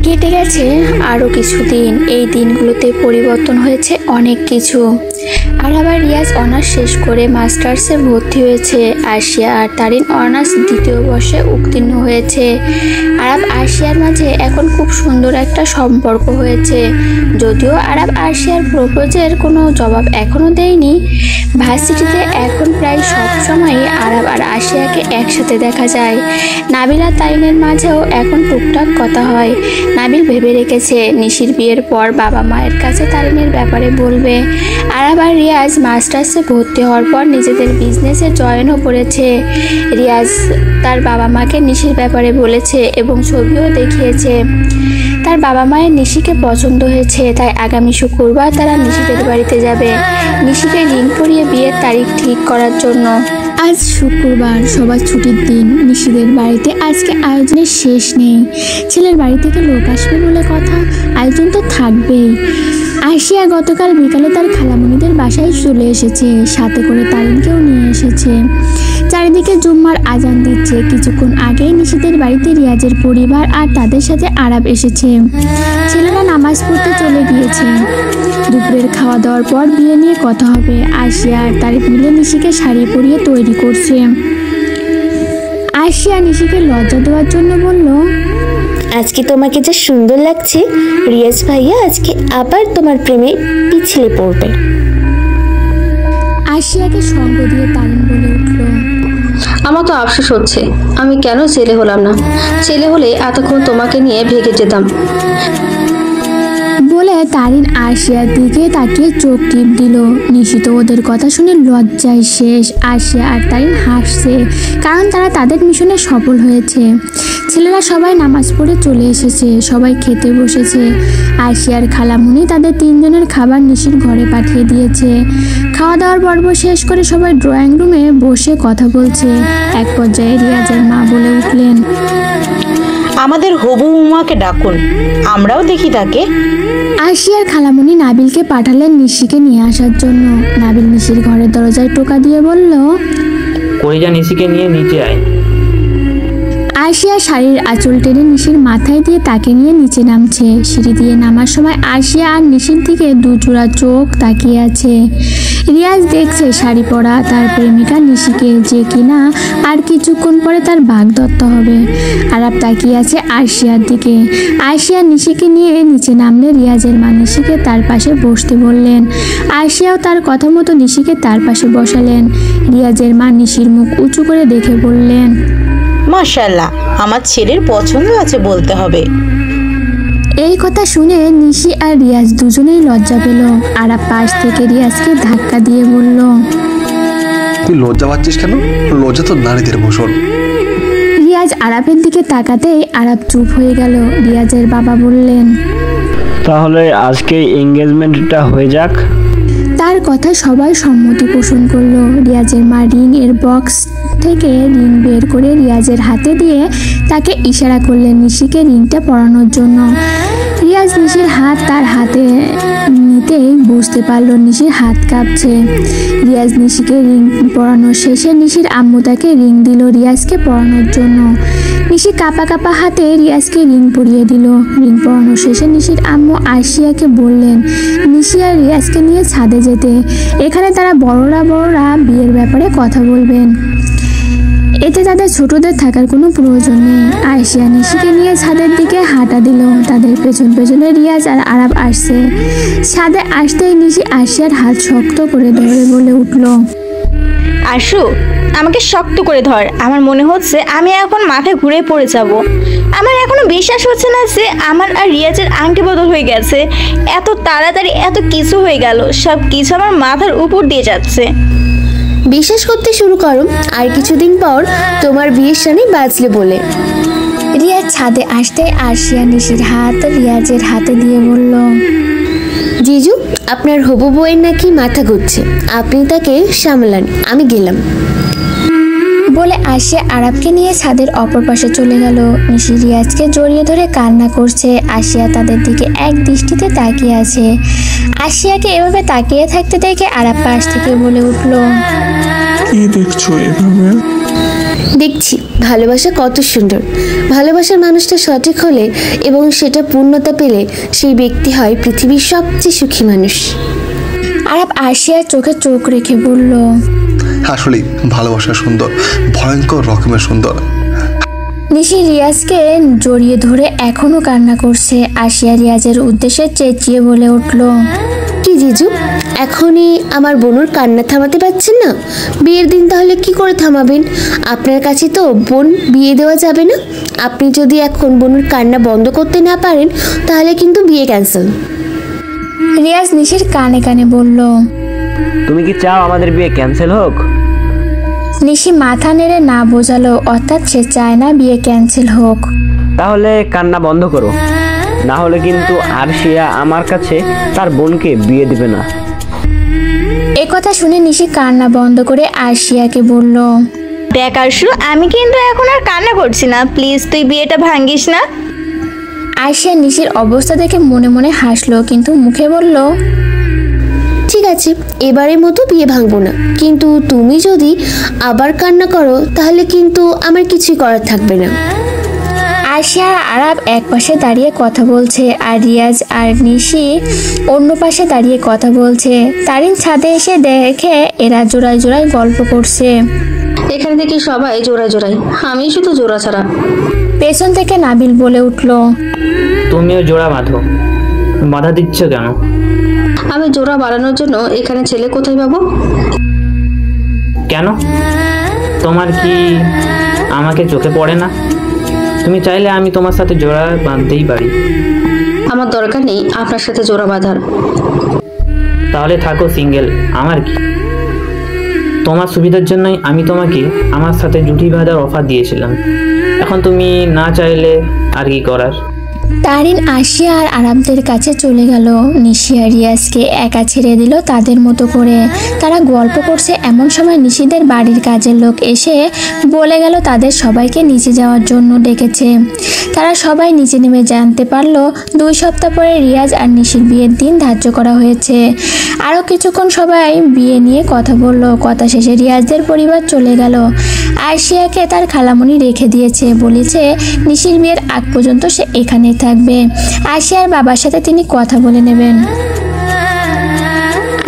কেটে গেছে আরও কিছুদিন। এই দিনগুলোতে পরিবর্তন হয়েছে অনেক কিছু। আরাব আর রিয়াজ অনার্স শেষ করে মাস্টার্সে ভর্তি হয়েছে। আরশিয়া আর তারিন অনার্স দ্বিতীয় বর্ষে উত্তীর্ণ হয়েছে। আরাব আরশিয়ার মাঝে এখন খুব সুন্দর একটা সম্পর্ক হয়েছে। যদিও আরাব আরশিয়ার প্রপোজের কোনো জবাব এখনও দেয়নি। ভার্সিটিতে এখন প্রায় সব সময়ই আরাব আর আরশিয়াকে একসাথে দেখা যায়। নাবিল আর তারিনের মাঝেও এখন টুকটাক কথা হয়। নাবিল ভেবে রেখেছে নিশির বিয়ের পর বাবা মায়ের কাছে তারিনের ব্যাপারে বলবে। আরাব আর রিয়াজ মাস্টার্সে ভর্তি হওয়ার পর নিজেদের বিজনেসে জয়েনও করেছে। রিয়াজ তার বাবা মাকে নিশির ব্যাপারে বলেছে এবং ছবিও দেখিয়েছে। তার বাবা মায়ের নিশিকে পছন্দ হয়েছে, তাই আগামী শুক্রবার তারা নিশিদের বাড়িতে যাবে নিশিকে রিং পরিয়ে বিয়ের তারিখ ঠিক করার জন্য। আজ শুক্রবার, সবার ছুটির দিন। নিশিদের বাড়িতে আজকে আয়োজনের শেষ নেই। ছেলের বাড়ি থেকে লোক আসবে বলে কথা, আয়োজন তো থাকবেই। আরশিয়া গতকাল বিকালে তার খালামণিদের বাসায় চলে এসেছে, সাথে করে তারিনকেও নিয়ে এসেছে। চারিদিকে জুম্মার আজান দিচ্ছে। কিছুক্ষণ আগেই নিশিদের বাড়িতে রিয়াজের পরিবার আর তাদের সাথে আরাব এসেছে। ছেলেরা নামাজ পড়তে চলে গিয়েছে। দুপুরের খাওয়া দাওয়ার পর বিয়ে নিয়ে কথা হবে। আরশিয়া আর তারিন মিলে নিশিকে শাড়ি পরিয়ে তৈরি করছে। আরশিয়া নিশিকে লজ্জা দেওয়ার জন্য বলল, আজকে তোমাকে যা সুন্দর লাগছে, রিয়াজ ভাইয়া আজকে আবার তোমার প্রেমে পিছলে পড়বে। আরশিয়াকে সঙ্গ দিয়ে তারিন বলে উঠল, আমার তো আফসোস হচ্ছে, আমি কেন ছেলে হলাম না। ছেলে হলে এতক্ষণ তোমাকে নিয়ে ভেগে যেতাম। বলে তারিন আরশিয়ার দিকে তাকিয়ে চোখ টিপ দিল। নিশিত ওদের কথা শুনে লজ্জায় শেষ। আরশিয়া আর তারিন হাসছে, কারণ তারা তাদের মিশনে সফল হয়েছে। ছেলেরা সবাই নামাজ পড়ে চলে এসেছে, সবাই খেতে বসেছে। আরশিয়ার খালামুনি তাদের তিনজনের খাবার নিশির ঘরে পাঠিয়ে দিয়েছে। খাওয়া দাওয়ার পর্ব শেষ করে সবাই ড্রয়িং রুমে বসে কথা বলছে। এক পর্যায়ে রিয়াজের মা বলে উঠলেন, আমাদের হবু উমাকে ডাকুন, আমরাও দেখি তাকে। আরশিয়ার খালামণি নাবিলকে পাঠালেন নিশিকে নিয়ে আসার জন্য। নাবিল নিশির ঘরের দরজায় টোকা দিয়ে বলল, কলিজা নিশিকে নিয়ে নিচে আয়। আরশিয়া শাড়ির আঁচল টেনে নিশির মাথায় দিয়ে তাকে নিয়ে নিচে নামছে। সিঁড়ি দিয়ে নামার সময় আরশিয়া আর নিশির দিকে দুজোড়া চোখ তাকিয়ে আছে। রিয়াজ দেখছে শাড়ি পরা তার প্রেমিকা নিশিকে, যে কিনা আর কিছুক্ষণ পরে তার বাগদত্ত হবে। আরাব তাকিয়ে আছে আরশিয়ার দিকে। আরশিয়া নিশিকে নিয়ে নিচে নামলে রিয়াজের মা নিশিকে তার পাশে বসতে বললেন। আরশিয়াও তার কথা মতো নিশিকে তার পাশে বসালেন। রিয়াজের মা নিশির মুখ উঁচু করে দেখে বললেন, মাশাআল্লাহ, আমার ছেলের পছন্দ আছে বলতে হবে। এই কথা শুনে নিশি আর রিয়াজ দুজনেই লজ্জা পেল। আরাব পাশ থেকে রিয়াজকে ধাক্কা দিয়ে বলল, তুই লজ্জা পাচ্ছিস কেন? লজ্জা তো নারীদের ভূষণ। রিয়াজ আরাফের দিকে তাকাতেই আরাফ চুপ হয়ে গেল। রিয়াজের বাবা বললেন, তাহলে আজকে এঙ্গেজমেন্টটা হয়ে যাক। তার কথা সবাই সম্মতি পোষণ করলো। রিয়াজের মা রিং এর বক্স থেকে রিং বের করে রিয়াজের হাতে দিয়ে তাকে ইশারা করলেন নিশিকে রিংটা পরানোর জন্য। রিয়াজ নিশির হাত তার হাতে নিতেই বুঝতে পারলো নিশির হাত কাঁপছে। রিয়াজ নিশিকে রিং পরানো শেষে নিশির আম্মু তাকে রিং দিল রিয়াজকে পরানোর জন্য। নিশি কাঁপা কাঁপা হাতে রিয়াজকে রিং পরিয়ে দিল। রিং পরানো শেষে নিশির আম্মু আরশিয়াকে বললেন নিশি আর রিয়াজকে নিয়ে ছাদে যেতে। এখানে তারা বড়রা বিয়ের ব্যাপারে কথা বলবেন। এতে তাদের ছোটদের থাকার কোনো প্রয়োজন নেই। আরশিয়া নিশিকে নিয়ে ছাদের দিকে হাঁটা দিল। তাদের পেছন পেছনে রিয়াজ আর আরাব আসছে। ছাদে আসতেই নিশি আরশিয়ার হাত শক্ত করে ধরে বলে উঠল, আশু, আমাকে শক্ত করে ধর। আমার মনে হচ্ছে আমি এখন মাথায় ঘুরে পড়ে যাব। আমার এখনো বিশ্বাস হচ্ছে না যে আমার আর রিয়াজের আংটি বদল হয়ে গেছে। এত তাড়াতাড়ি এত কিছু হয়ে গেল। সব কিছু আমার মাথার উপর দিয়ে যাচ্ছে। বিশ্বাস করতে শুরু করো, আর কিছুদিন পর তোমার বিয়ের শানে বাজলে বলে। রিয়াজ ছাদে আসতে আরশিয়া নিশির হাত রিয়াজের হাতে দিয়ে বলল, জিজু, আপনার হবু বউয়ের নাকি মাথা ঘুরছে, আপনি তাকে সামলান, আমি গেলাম। বলে আরশিয়া আরাবকে নিয়ে ছাদের অপর পাশে চলে গেল। নিশি রিয়াজকে জড়িয়ে ধরে কান্না করছে। আরশিয়া তাদের দিকে এক দৃষ্টিতে তাকিয়ে আছে। আরশিয়াকে এভাবে তাকিয়ে থাকতে দেখে আরাব পাশ থেকে বলে উঠল, কি দেখছো এভাবে? দেখছি ভালোবাসা কত সুন্দর। ভালোবাসার মানুষটা সঠিক হলে এবং সেটা পূর্ণতা পেলে সেই ব্যক্তি হয় পৃথিবীর সবচেয়ে সুখী মানুষ। আরাব আরশিয়ার চোখে চোখ রেখে বলল, আসলে ভালোবাসা সুন্দর, ভয়ঙ্কর রকমের সুন্দর। নিশি রিয়াজকে জড়িয়ে ধরে এখনো কান্না করছে। আরশিয়া রিয়াজের উদ্দেশ্যে চেঁচিয়ে বলে উঠল, কি জিজু, এখনই আমার বোনুর কান্না থামাতে পারছেন না? বিয়ের দিন তাহলে কি করে থামাবেন? আপনার কাছে তো বোন বিয়ে দেওয়া যাবে না। আপনি যদি এখন বোনুর কান্না বন্ধ করতে না পারেন তাহলে কিন্তু বিয়ে ক্যান্সেল। রিয়াজ নিশির কানে কানে বলল, তুমি কি চাও আমাদের বিয়ে ক্যান্সেল হোক? নিশি মাথা নেড়ে না বোঝালো, অর্থাৎ সে চায় না বিয়ে ক্যান্সেল হোক। তাহলে কান্না বন্ধ করো, না হলে কিন্তু আরশিয়া আমার কাছে তার বোনকে বিয়ে দিবে না। কথা শুনে নিশি কান্না বন্ধ করে আরশিয়াকে বলল, দেখ আরশু, আমি কিন্তু এখন আর কান্না করছি না, প্লিজ তুই বিয়েটা ভাঙ্গিস না। আরশিয়া নিশির অবস্থা দেখে মনে মনে হাসলো, কিন্তু মুখে বলল, ঠিক আছে, এবারের মতো বিয়ে ভাঙবো না, কিন্তু তুমি যদি আবার কান্না করো তাহলে কিন্তু আমার কিছুই করার থাকবে না। আরশিয়া আর আরাব এক পাশে দাঁড়িয়ে কথা বলছে, আর রিয়াজ আর নিশি অন্য পাশে দাঁড়িয়ে কথা বলছে। তারিন ছাদে এসে দেখে এরা জোড়ায় জোড়ায় গল্প করছে। এখানে থেকে সবাই জোড়ায় জোড়ায়, আমি শুধু জোড়া ছাড়া। পেছন থেকে নাবিল বলে উঠল, তুমিও জোড়া বাঁধো, বাধা দিচ্ছ কেন? আমি জোড়া বাড়ানোর জন্য এখানে ছেলে কোথায় পাবো? কেন, তোমার কি আমাকে চোখে পড়ে না? তুমি চাইলে আমি তোমার সাথে জোড়া বাঁধতেই পারি। আমার দরকার নেই আপনার সাথে জোড়া বাঁধার। তাহলে থাকো সিঙ্গেল, আমার কি? তোমার সুবিধার জন্যই আমি তোমাকে আমার সাথে জুটি বাঁধার অফার দিয়েছিলাম। এখন তুমি না চাইলে আর কি করার? তারিন আরশিয়া আর আরাবদের কাছে চলে গেল। নিশি আর রিয়াজকে একা ছেড়ে দিল তাদের মতো করে। তারা গল্প করছে, এমন সময় নিশিদের বাড়ির কাজের লোক এসে বলে গেল তাদের সবাইকে নিচে যাওয়ার জন্য ডেকেছে। তারা সবাই নিচে নেমে জানতে পারলো 2 সপ্তাহ পরে রিয়াজ আর নিশির বিয়ের দিন ধার্য করা হয়েছে। আরও কিছুক্ষণ সবাই বিয়ে নিয়ে কথা বলল। কথা শেষে রিয়াজদের পরিবার চলে গেল। আরশিয়াকে তার খালামণি রেখে দিয়েছে, বলেছে নিশির বিয়ের আগ পর্যন্ত সে এখানেই থাকবে। আরশিয়ার বাবার সাথে তিনি কথা বলে নেবেন।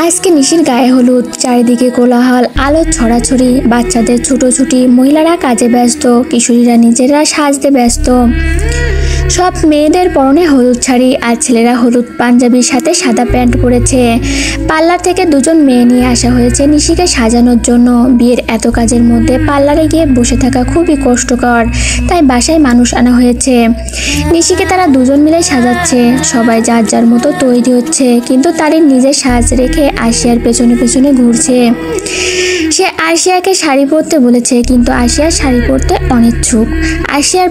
আজকে নিশির গায়ে হলুদ, চারিদিকে কোলাহল, আলোর ছড়াছড়ি, বাচ্চাদের ছুটোছুটি, মহিলারা কাজে ব্যস্ত, কিশোরীরা নিজেরা সাজতে ব্যস্ত। সব মেয়েদের পরনে হলুদ শাড়ি, আর ছেলেরা হলুদ পাঞ্জাবির সাথে সাদা প্যান্ট পরেছে। পার্লার থেকে 2জন মেয়ে নিয়ে আসা হয়েছে নিশিকে সাজানোর জন্য। বিয়ের এত কাজের মধ্যে পার্লারে গিয়ে বসে থাকা খুবই কষ্টকর, তাই বাসায় মানুষ আনা হয়েছে। নিশিকে তারা 2জন মিলে সাজাচ্ছে। সবাই যার যার মতো তৈরি হচ্ছে, কিন্তু তারই নিজের সাজ রেখে আরশিয়ার পেছনে পেছনে ঘুরছে। সে আরশিয়াকে শাড়ি পরতে বলেছে, কিন্তু আরশিয়া শাড়ি পরতে অনিচ্ছুক। আরশিয়ার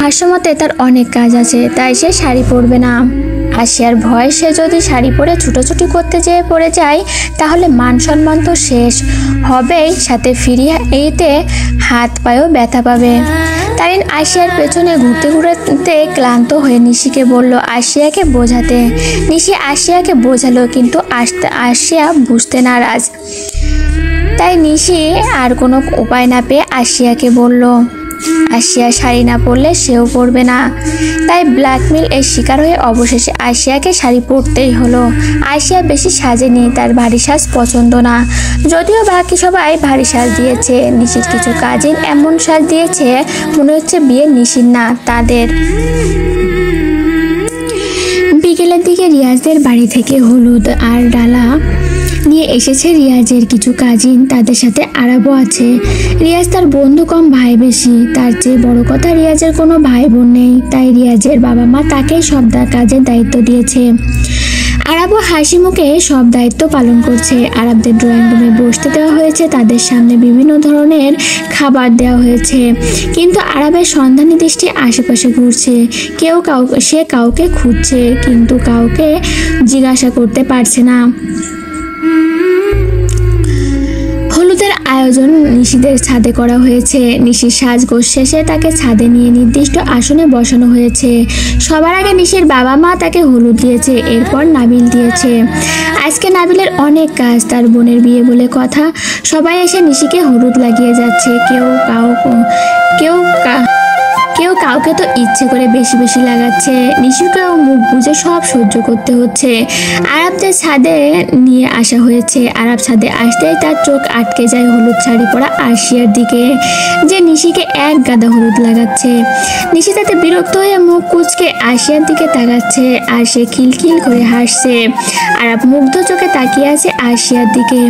ভাষ্যমতে তার অনেক কাজ আছে, তাই সে শাড়ি পরবে না। আরশিয়ার ভয় সে যদি শাড়ি পরে ছুটোছুটি করতে যেয়ে পড়ে যায় তাহলে মান সম্মান তো শেষ হবেই, সাথে ফিরিয়ে এতে হাত পায়েও ব্যথা পাবে। তারিন আরশিয়ার পেছনে ঘুরতে ঘুরতে ক্লান্ত হয়ে নিশিকে বলল আরশিয়াকে বোঝাতে। নিশি আরশিয়াকে বোঝালো, কিন্তু আরশিয়া বুঝতে নারাজ। তাই নিশি আর কোনো উপায় না পেয়ে আরশিয়াকে বলল আরশিয়া শাড়ি না পরলে সেও পরবে না। তাই ব্ল্যাকমেল এর শিকার হয়ে অবশেষে আরশিয়াকে শাড়ি পরতেই হলো। আরশিয়া বেশি সাজেনি, তার ভারী সাজ পছন্দ না। যদিও বাকি সবাই ভারী সাজ দিয়েছে, নিশির কিছু কাজিন এমন সাজ দিয়েছে মনে হচ্ছে বিয়ে নিশির না তাদের। বিকেলের দিকে রিয়াজদের বাড়ি থেকে হলুদ আর ডালা নিয়ে এসেছে রিয়াজের কিছু কাজিন, তাদের সাথে আরাবও আছে। রিয়াজ তার বন্ধু কম, ভাই বেশি। তার চেয়ে বড় কথা রিয়াজের কোনো ভাই বোন নেই, তাই রিয়াজের বাবা মা তাকে সব কাজের দায়িত্ব দিয়েছে। আরাবও হাসি মুখে সব দায়িত্ব পালন করছে। আরাবদের ড্রয়িং রুমে বসতে দেওয়া হয়েছে, তাদের সামনে বিভিন্ন ধরনের খাবার দেওয়া হয়েছে, কিন্তু আরাবের সন্ধানী দৃষ্টি আশেপাশে ঘুরছে। সে কাউকে খুঁজছে, কিন্তু কাউকে জিজ্ঞাসা করতে পারছে না। হলুদের আয়োজন নিশিদের ছাদে করা হয়েছে। নিশির সাজগোজ শেষে তাকে ছাদে নিয়ে নির্দিষ্ট আসনে বসানো হয়েছে। সবার আগে নিশির বাবা মা তাকে হলুদ দিয়েছে, এরপর নাবিল দিয়েছে। আজকে নাবিলের অনেক কাজ, তার বোনের বিয়ে বলে কথা। সবাই এসে নিশিকে হলুদ লাগিয়ে যাচ্ছে। কেউ কাউকে তো ইচ্ছে করে বেশি বেশি লাগাচ্ছে। নিশিকেও মুখ বুজে সব সহ্য করতে হচ্ছে। আরাবদের ছাদে নিয়ে আসা হয়েছে। আরাব ছাদে আসতেই তার চোখ আটকে যায় হলুদ শাড়ি পরা আরশিয়ার দিকে, যে নিশিকে এক গাদা হলুদ লাগাচ্ছে। নিশি তাতে বিরক্ত হয়ে মুখ কুঁচকে আরশিয়ার দিকে তাকাচ্ছে, আর সে খিলখিল করে হাসছে। আরাব মুগ্ধ চোখে তাকিয়ে আছে আরশিয়ার দিকে।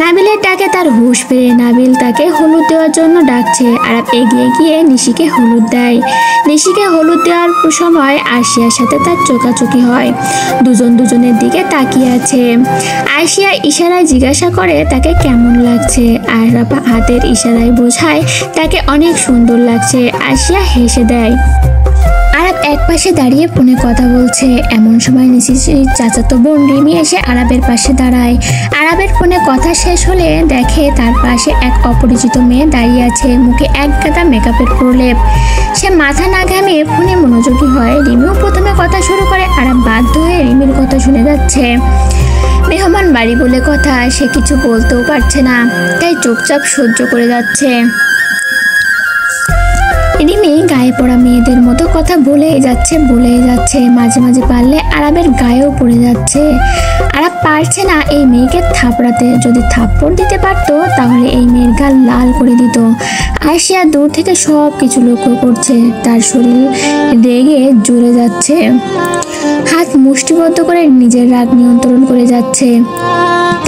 নাবিলের ডাকে তার হুঁশ ফেরে। নাবিল তাকে হলুদ দেওয়ার জন্য ডাকছে। আরাব এগিয়ে গিয়ে নিশিকে হলুদ দেয়। নিশিকে হলুদ দেওয়ার সময় আরশিয়ার সাথে তার চোখাচোখি হয়। দুজন দুজনের দিকে তাকিয়ে আছে। আরশিয়া ইশারায় জিজ্ঞাসা করে তাকে কেমন লাগছে। আরাব হাতের ইশারায় বোঝায় তাকে অনেক সুন্দর লাগছে। আরশিয়া হেসে দেয়। আরাব এক পাশে দাঁড়িয়ে ফোনে কথা বলছে। এমন সময় নিশির চাচাতো বোন রিমি এসে আরাবের পাশে দাঁড়ায়। আরাবের ফোনে কথা শেষ হলে দেখে তার পাশে এক অপরিচিত মেয়ে দাঁড়িয়ে আছে, মুখে এক গাদা মেকআপের প্রলেপ। সে মাথা না ঘামিয়ে ফোনে মনোযোগী হয়। রিমিও প্রথমে কথা শুরু করে। আরাব বাধ্য হয়ে রিমির কথা শুনে যাচ্ছে। মেহমান বাড়ি বলে কথা, সে কিছু বলতেও পারছে না, তাই চুপচাপ সহ্য করে যাচ্ছে। রিমি গায়ে পড়া মেয়েদের মতো কথা বলেই যাচ্ছে। মাঝে মাঝে পারলে আরাবের গায়েও পড়ে যাচ্ছে। আরাব পারছে না এই মেয়েকে থাপড়াতে। যদি থাপ্পড় দিতে পারতো তাহলে এই মেয়ের গাল লাল করে দিত। আরশিয়া দূর থেকে সব কিছু লক্ষ্য করছে। তার শরীর রেগে জ্বলে যাচ্ছে। হাত মুষ্টিবদ্ধ করে নিজের রাগ নিয়ন্ত্রণ করে যাচ্ছে।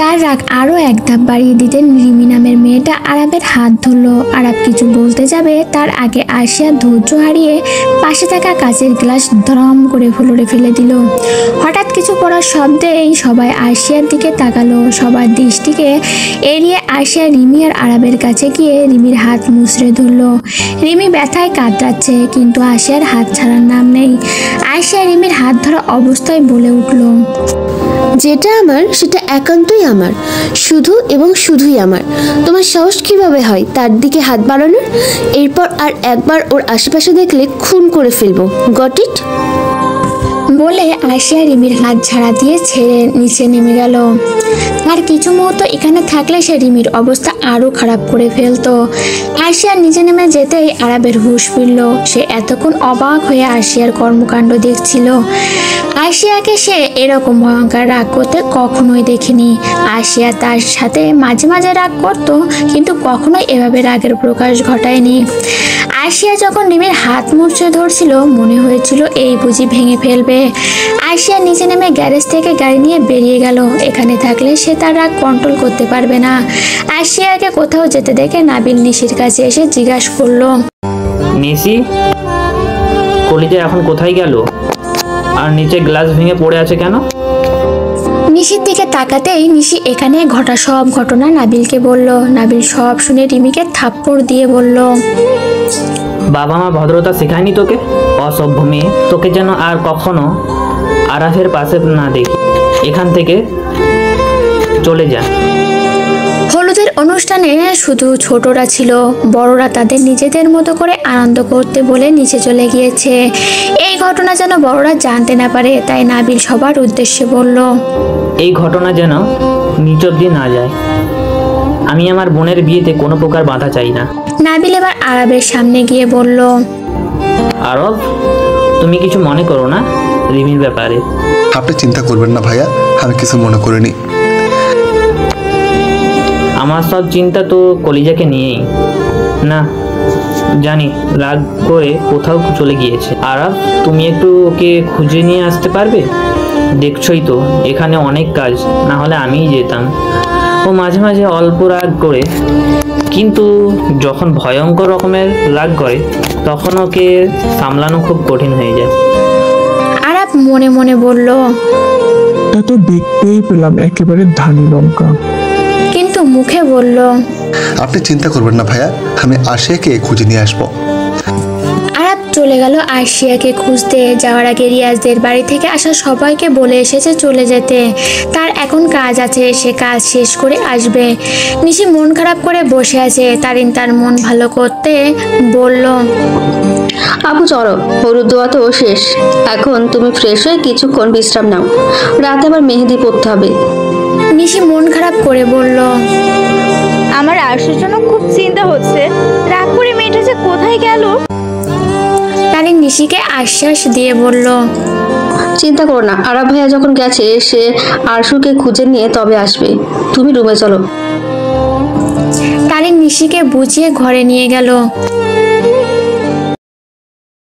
তার রাগ আরো এক ধাপ বাড়িয়ে দিতে রিমি নামের মেয়েটা আরাবের হাত ধরলো। আরাব কিছু বলতে যাবে তার আগে আরশিয়া ধৈর্য হারিয়ে পাশে থাকা কাচের গ্লাস ধরম করে ফ্লোরে ফেলে দিল। হঠাৎ কিছু পড়ার শব্দেই সবাই আরশিয়ার দিকে তাকালো। সবার দৃষ্টিকে এড়িয়ে আরশিয়া রিমি আর আরাবের কাছে গিয়ে রিমির হাত মুচড়ে ধরলো। রিমি ব্যথায় কাতরাচ্ছে, কিন্তু আরশিয়ার হাত ছাড়ার নাম নেই। আরশিয়া রিমির হাত ধরা অবস্থায় বলে উঠল, যেটা আমার সেটা একান্তই আমার, শুধু এবং শুধুই আমার। তোমার সাহস কিভাবে হয় তার দিকে হাত বাড়ানোর? এরপর আর একবার ওর আশেপাশে দেখলে খুন করে ফেলবো। Got it? বলে আরশিয়া রিমির হাত ঝাড়া দিয়ে ছেড়ে নিচে নেমে গেল। আর কিছু মুহূর্ত এখানে থাকলে সে রিমির অবস্থা আরো খারাপ করে ফেলতো। আরশিয়া নিচে নেমে যেতেই আরাবের হুঁশ ফিরল। সে এতক্ষণ অবাক হয়ে আরশিয়ার কর্মকাণ্ড দেখছিল। আরশিয়াকে সে এরকম ভয়ঙ্কর রাগ করতে কখনোই দেখেনি। আরশিয়া তার সাথে মাঝে মাঝে রাগ করতো, কিন্তু কখনোই এভাবে রাগের প্রকাশ ঘটায়নি। আরশিয়া যখন রিমির হাত মুচড়ে ধরছিল মনে হয়েছিল এই বুঝি ভেঙে ফেলবে। আরশিয়া নিচে নেমে গ্যারেজ থেকে গাড়ি নিয়ে বেরিয়ে গেল। এখানে থাকলে সে তার রাগ কন্ট্রোল করতে পারবে না। আরশিয়াকে কোথাও যেতে দেখে নাবিল নিশির কাছে এসে জিজ্ঞাসা করলো, নিশি, কলিজা এখন কোথায় গেল? আর নিচে গ্লাস ভেঙে পড়ে আছে কেন? নিশির দিকে তাকাতেই নিশি এখানে ঘটা সব ঘটনা নাবিলকে বলল। নাবিল সব শুনে রিমিকে থাপ্পড় দিয়ে বলল, বাবা মা ভদ্রতা শেখায়নি তোকে? অসভ্য মেয়ে, তোকে যেন আর কখনো আরাফের পাশে না দেখি। এখান থেকে চলে যা। হলুদের অনুষ্ঠানে শুধু ছোটরা ছিল, বড়রা তাদের নিজেদের মতো করে আনন্দ করতে বলে নিচে চলে গিয়েছে। এই ঘটনা যেন বড়রা জানতে না পারে, তাই নাবিল সবার উদ্দেশ্যে বলল, এই ঘটনা যেন নিচ অব্দি না যায়। আমি আমার বোনের বিয়েতে কোনো প্রকার বাধা চাই না। নাবিল এবার আরবের সামনে গিয়ে বলল, আরব, তুমি কিছু মনে করো না রিমির ব্যাপারে? আপনি চিন্তা করবেন না ভাইয়া, আমি কিছু মনে করিনি। আমার সব চিন্তা তো কলিজাকে নিয়েই। না জানি রাগ করে কোথাও চলে গিয়েছে। আরব, তুমি একটু ওকে খুঁজে নিয়ে আসতে পারবে? দেখছই তো এখানে অনেক কাজ, না হলে আমিই যেতাম। ও মাঝে মাঝে অল্প রাগ করে, কিন্তু যখন ভয়ঙ্কর রকমের রাগ করে তখন ওকে সামলানো খুব কঠিন হয়ে যায়। আরব মনে মনে বলল, তা তো দেখতেই পেলাম একেবারে ধানি লঙ্কা। কিন্তু মুখে বলল, আপনি চিন্তা করবেন না ভাইয়া, আমি আশিয়াকে খুঁজে নিয়ে আসবো। আরব চলে গেল আরশিয়াকে খুঁজতে। যাওয়ার আগে রিয়াজদের বাড়ি থেকে আসা সবাইকে বলে এসেছে চলে যেতে, তার এখন কাজ আছে, সে কাজ শেষ করে আসবে। নিশি মন খারাপ করে বসে আছে। তারিন তার মন ভালো করতে বলল, আপু চলো, হলুদ দোয়া তো শেষ, এখন তুমি ফ্রেশ হয়ে কিছুক্ষণ বিশ্রাম নাও, রাতে আবার মেহেদি পড়তে হবে। নিশি মন খারাপ করে বলল, আমার আরশুর জন্য খুব চিন্তা হচ্ছে, রাগ করে মেয়েটা যে কোথায় গেল। তারিন নিশিকে আশ্বাস দিয়ে বলল, চিন্তা করো না, আরব ভাইয়া যখন গেছে সে আরশুকে খুঁজে নিয়ে তবে আসবে, তুমি রুমে চলো। তারিন নিশিকে বুঝিয়ে ঘরে নিয়ে গেল।